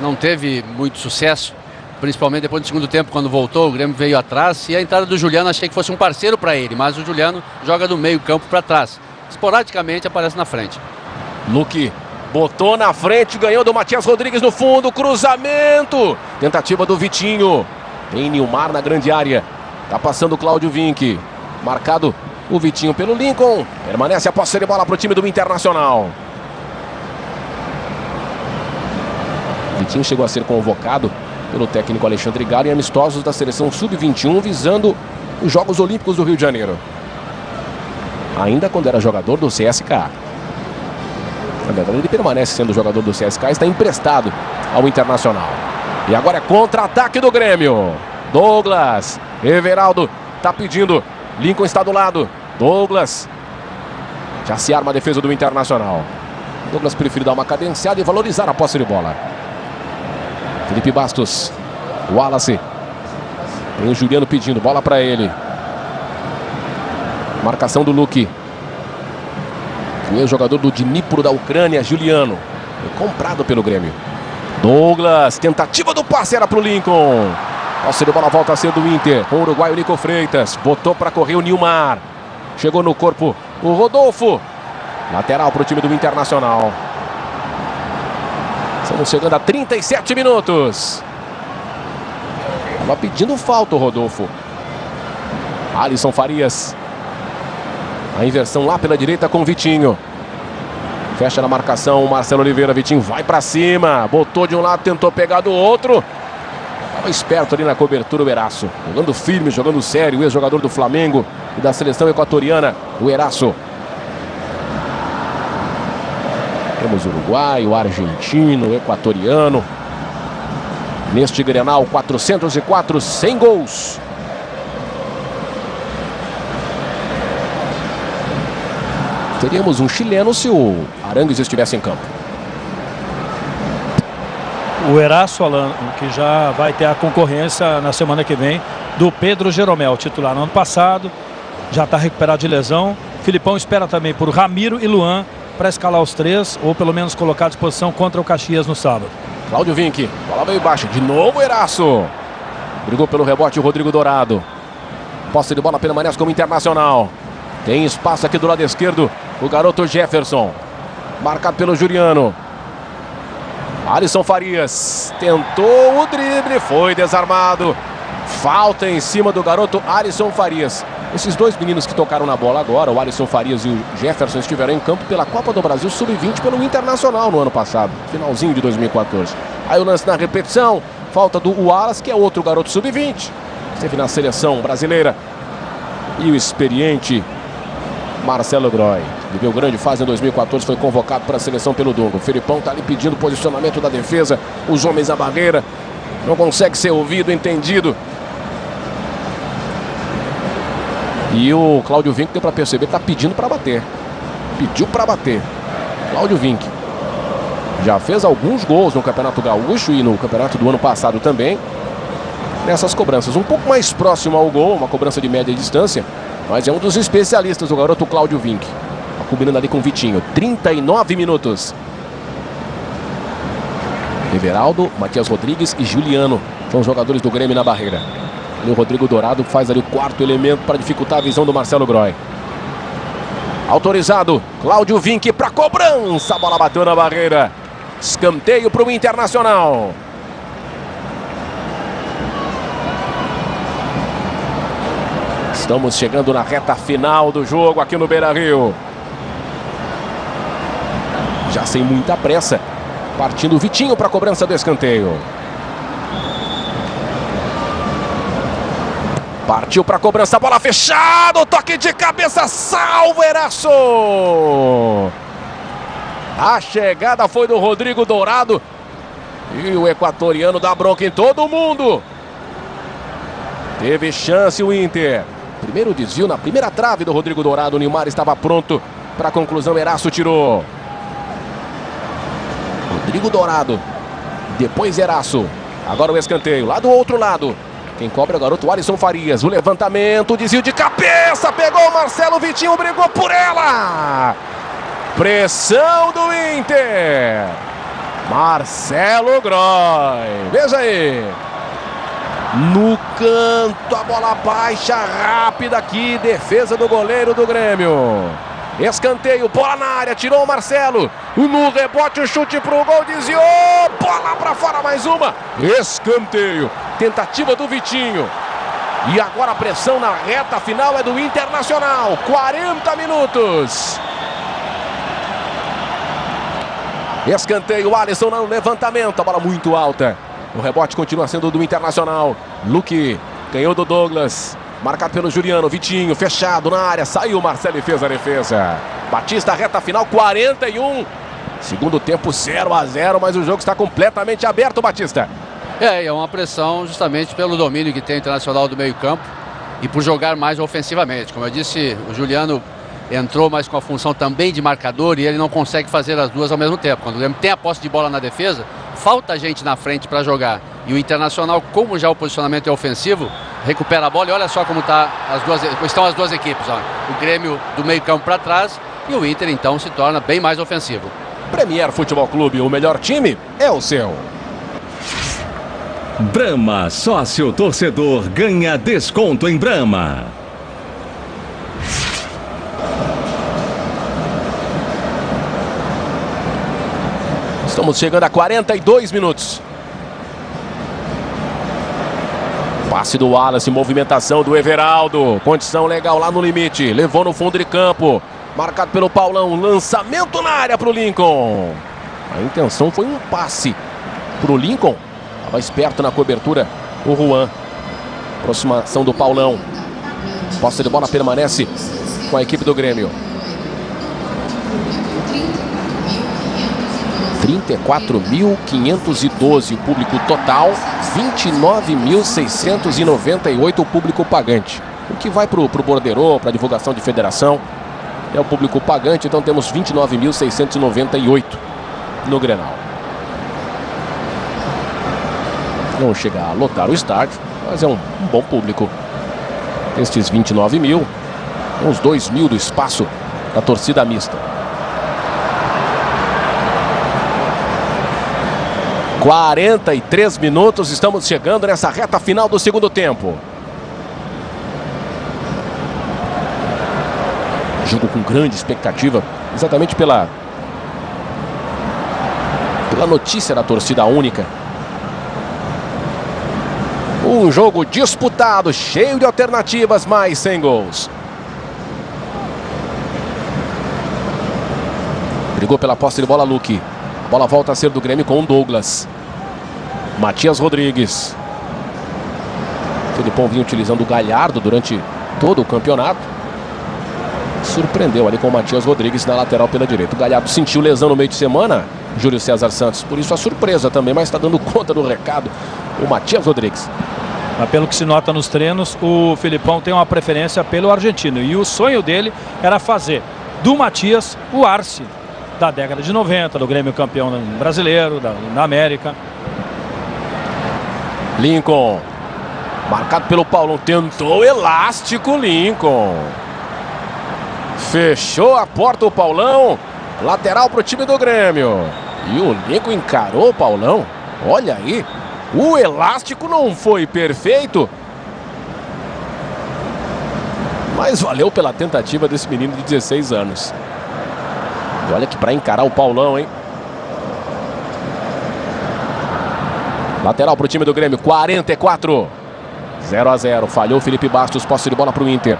não teve muito sucesso. Principalmente depois do segundo tempo, quando voltou, o Grêmio veio atrás. E a entrada do Juliano, achei que fosse um parceiro para ele. Mas o Juliano joga do meio campo para trás. Esporadicamente aparece na frente. Luque botou na frente, ganhou do Matias Rodrigues no fundo, cruzamento. Tentativa do Vitinho. Tem Nilmar na grande área. Tá passando o Cláudio Vink. Marcado o Vitinho pelo Lincoln. Permanece a posse de bola para o time do Internacional. Vitinho chegou a ser convocado pelo técnico Alexandre Galo em amistosos da seleção sub-21 visando os Jogos Olímpicos do Rio de Janeiro. Ainda quando era jogador do CSKA. Na verdade, ele permanece sendo jogador do CSKA, está emprestado ao Internacional. E agora é contra-ataque do Grêmio. Douglas, Everaldo está pedindo. Lincoln está do lado. Douglas. Já se arma a defesa do Internacional. Douglas prefere dar uma cadenciada e valorizar a posse de bola. Felipe Bastos. Wallace. Tem o Juliano pedindo bola para ele. Marcação do Luque. O jogador do Dnipro da Ucrânia, Juliano. Foi comprado pelo Grêmio. Douglas, tentativa do passe era para o Lincoln. Posse de bola volta a ser do Inter. Com o uruguaio Nico Freitas. Botou para correr o Nilmar. Chegou no corpo o Rodolfo. Lateral para o time do Internacional. Estamos chegando a 37 minutos. Estava pedindo falta o Rodolfo. Alisson Farias. A inversão lá pela direita com o Vitinho. Fecha na marcação o Marcelo Oliveira. Vitinho vai pra cima. Botou de um lado, tentou pegar do outro. Estava esperto ali na cobertura o Eraço. Jogando firme, jogando sério. O ex-jogador do Flamengo e da seleção equatoriana, o Eraço. Temos uruguaio, argentino, equatoriano. Neste Grenal, 404, 100 gols. Teríamos um chileno se o Arangues estivesse em campo. O Eraço, Alan, que já vai ter a concorrência na semana que vem do Pedro Jeromel, titular no ano passado, já está recuperado de lesão. Filipão espera também por Ramiro e Luan para escalar os três, ou pelo menos colocar à disposição contra o Caxias no sábado. Cláudio Vinck, bola veio baixa, de novo Eraço. Brigou pelo rebote o Rodrigo Dourado. Posse de bola permanece como Internacional. Tem espaço aqui do lado esquerdo o garoto Jefferson. Marcado pelo Juliano. Alisson Farias tentou o drible, foi desarmado. Falta em cima do garoto Alisson Farias. Esses dois meninos que tocaram na bola agora, o Alisson Farias e o Jefferson, estiveram em campo pela Copa do Brasil Sub-20 pelo Internacional no ano passado, finalzinho de 2014. Aí o lance na repetição, falta do Wallace, que é outro garoto Sub-20. Esteve na seleção brasileira. E o experiente Marcelo Groy. Viveu grande fase em 2014, foi convocado para a seleção pelo Dunga. O Felipão está ali pedindo posicionamento da defesa. Os homens à barreira. Não consegue ser ouvido, entendido. E o Cláudio Vinck, deu para perceber, está pedindo para bater. Pediu para bater. Cláudio Vinck já fez alguns gols no Campeonato Gaúcho e no Campeonato do ano passado também. Nessas cobranças, um pouco mais próximo ao gol, uma cobrança de média distância. Mas é um dos especialistas, o garoto Cláudio Vinck. Tá combinando ali com o Vitinho. 39 minutos. Everaldo, Matias Rodrigues e Juliano são os jogadores do Grêmio na barreira. E o Rodrigo Dourado faz ali o quarto elemento para dificultar a visão do Marcelo Groy. Autorizado, Cláudio Vinck para cobrança. A bola bateu na barreira. Escanteio para o Internacional. Estamos chegando na reta final do jogo aqui no Beira-Rio. Já sem muita pressa. Partindo o Vitinho para a cobrança do escanteio. Partiu para a cobrança, bola fechada, toque de cabeça, salva Eraço. A chegada foi do Rodrigo Dourado. E o equatoriano dá bronca em todo mundo. Teve chance o Inter. Primeiro desvio na primeira trave do Rodrigo Dourado. O Nilmar estava pronto para a conclusão. Eraço tirou. Rodrigo Dourado. Depois Eraço. Agora o escanteio. Lá do outro lado. Quem cobra é o garoto Alisson Farias. O levantamento, o desvio de cabeça. Pegou o Marcelo, Vitinho brigou por ela. Pressão do Inter. Marcelo Groy. Veja aí. No canto, a bola baixa, rápida aqui. Defesa do goleiro do Grêmio. Escanteio, bola na área, tirou o Marcelo. No rebote, o chute pro gol, desviou. Bola pra fora, mais uma. Escanteio, tentativa do Vitinho. E agora a pressão na reta final é do Internacional. 40 minutos. Escanteio, Alisson no levantamento. A bola muito alta. O rebote continua sendo do Internacional. Luque ganhou do Douglas. Marcado pelo Juliano. Vitinho fechado na área. Saiu o Marcelo e fez a defesa. Batista, reta final, 41. Segundo tempo, 0-0. Mas o jogo está completamente aberto, Batista. É uma pressão justamente pelo domínio que tem o Internacional do meio campo. E por jogar mais ofensivamente. Como eu disse, o Juliano entrou mais com a função também de marcador. E ele não consegue fazer as duas ao mesmo tempo. Quando o Grêmio tem a posse de bola na defesa, falta gente na frente para jogar. E o Internacional, como já o posicionamento é ofensivo, recupera a bola e olha só como estão as duas equipes. Ó. O Grêmio do meio campo para trás e o Inter então se torna bem mais ofensivo. Premier Futebol Clube, o melhor time é o seu. Brahma, sócio torcedor, ganha desconto em Brahma. Estamos chegando a 42 minutos. Passe do Wallace, movimentação do Everaldo. Condição legal lá no limite. Levou no fundo de campo. Marcado pelo Paulão. Lançamento na área para o Lincoln. A intenção foi um passe para o Lincoln. Estava esperto na cobertura o Juan. Aproximação do Paulão. Posse de bola permanece com a equipe do Grêmio. 34.512 o público total, 29.698 o público pagante. O que vai para o borderô, para a divulgação de federação, é o público pagante, então temos 29.698 no Grenal. Não chega a lotar o estádio, mas é um bom público. Estes 29 mil, uns 2 mil do espaço da torcida mista. 43 minutos, estamos chegando nessa reta final do segundo tempo. Jogo com grande expectativa, exatamente pela notícia da torcida única. Um jogo disputado, cheio de alternativas, mas sem gols. Brigou pela posse de bola Luque. A bola volta a ser do Grêmio com o Douglas. Matias Rodrigues. Felipão vinha utilizando o Galhardo durante todo o campeonato. Surpreendeu ali com o Matias Rodrigues na lateral pela direita. O Galhardo sentiu lesão no meio de semana, Júlio César Santos. Por isso a surpresa também, mas está dando conta do recado o Matias Rodrigues. Mas pelo que se nota nos treinos, o Felipão tem uma preferência pelo argentino. E o sonho dele era fazer do Matias o Arce da década de 90, do Grêmio campeão brasileiro, da América. Lincoln, marcado pelo Paulão, tentou elástico Lincoln. Fechou a porta o Paulão, lateral para o time do Grêmio. E o Lincoln encarou o Paulão, olha aí. O elástico não foi perfeito, mas valeu pela tentativa desse menino de 16 anos. E olha que para encarar o Paulão, hein? Lateral para o time do Grêmio, 44. 0-0, falhou o Felipe Bastos, posse de bola para o Inter.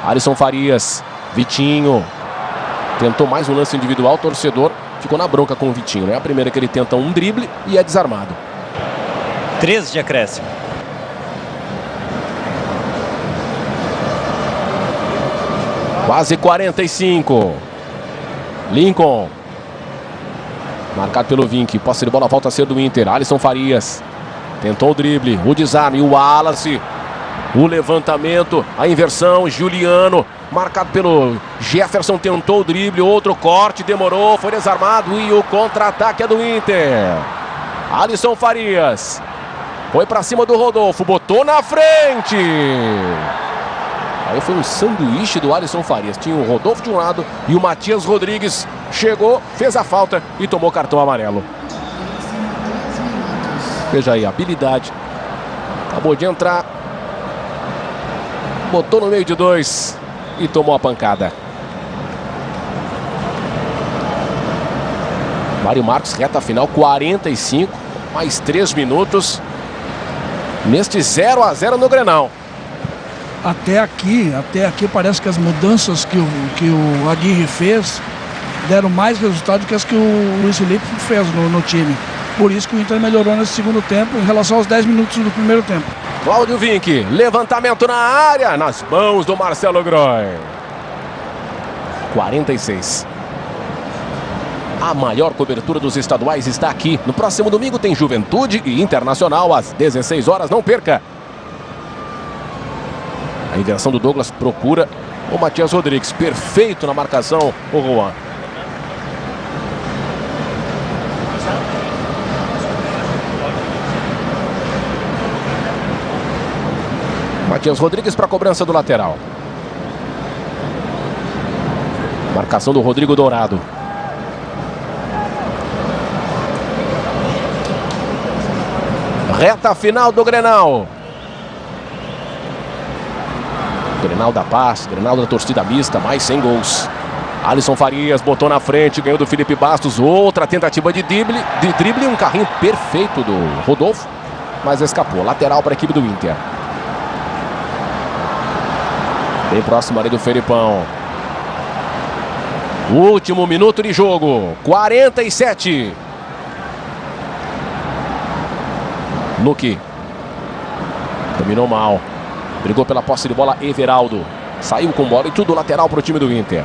Alisson Farias, Vitinho. Tentou mais um lance individual, o torcedor ficou na bronca com o Vitinho, né? A primeira que ele tenta um drible e é desarmado. 13 de acréscimo. Quase 45. Lincoln. Marcado pelo Vink. Posse de bola volta a ser do Inter. Alisson Farias. Tentou o drible. O desarme. O Wallace. O levantamento. A inversão. Juliano. Marcado pelo Jefferson. Tentou o drible. Outro corte. Demorou. Foi desarmado. E o contra-ataque é do Inter. Alisson Farias. Foi pra cima do Rodolfo, botou na frente. Aí foi um sanduíche do Alisson Farias. Tinha o Rodolfo de um lado e o Matias Rodrigues chegou, fez a falta e tomou cartão amarelo. Veja aí, habilidade. Acabou de entrar. Botou no meio de dois e tomou a pancada. Mário Marcos, reta final, 45, mais 3 minutos. Neste 0-0 no Grenal. Até aqui parece que as mudanças que o Aguirre fez deram mais resultado que as que o Luiz Felipe fez no time. Por isso que o Inter melhorou nesse segundo tempo em relação aos 10 minutos do primeiro tempo. Cláudio Vinck, levantamento na área, nas mãos do Marcelo Groy. 46. A maior cobertura dos estaduais está aqui. No próximo domingo tem Juventude e Internacional às 16 horas. Não perca. A inversão do Douglas procura o Matias Rodrigues. Perfeito na marcação, o Juan. Matias Rodrigues para a cobrança do lateral. Marcação do Rodrigo Dourado. Reta final do Grenal. Grenal da paz, Grenal da torcida mista, mais 100 gols. Alisson Farias botou na frente, ganhou do Felipe Bastos. Outra tentativa de drible, um carrinho perfeito do Rodolfo, mas escapou. Lateral para a equipe do Inter. Bem próximo ali do Felipão. Último minuto de jogo, 47. Luque. Dominou mal. Brigou pela posse de bola Everaldo. Saiu com bola e tudo lateral para o time do Inter.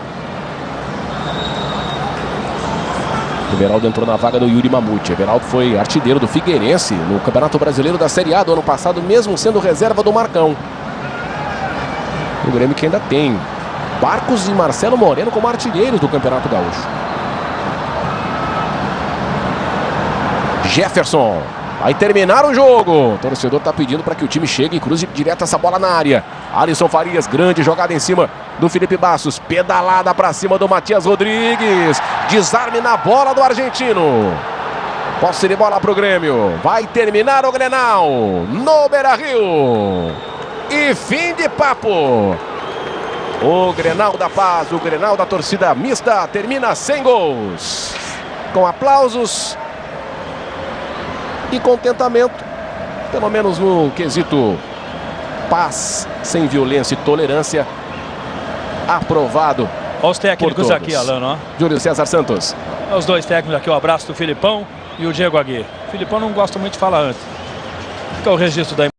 Everaldo entrou na vaga do Yuri Mamute. Everaldo foi artilheiro do Figueirense no Campeonato Brasileiro da Série A do ano passado, mesmo sendo reserva do Marcão. O Grêmio que ainda tem Barcos e Marcelo Moreno como artilheiros do Campeonato Gaúcho. Jefferson. Vai terminar o jogo. O torcedor está pedindo para que o time chegue e cruze direto essa bola na área. Alisson Farias, grande jogada em cima do Felipe Bastos. Pedalada para cima do Matias Rodrigues. Desarme na bola do argentino. Posse de bola para o Grêmio. Vai terminar o Grenal no Beira-Rio. E fim de papo. O Grenal da Paz, o Grenal da torcida mista termina sem gols. Com aplausos e contentamento, pelo menos no quesito paz, sem violência e tolerância, aprovado. Olha os técnicos aqui, Alano. Ó. Júlio César Santos. Olha os dois técnicos aqui, o abraço do Filipão e o Diego Aguirre. O Filipão não gosta muito de falar antes. Fica o registro da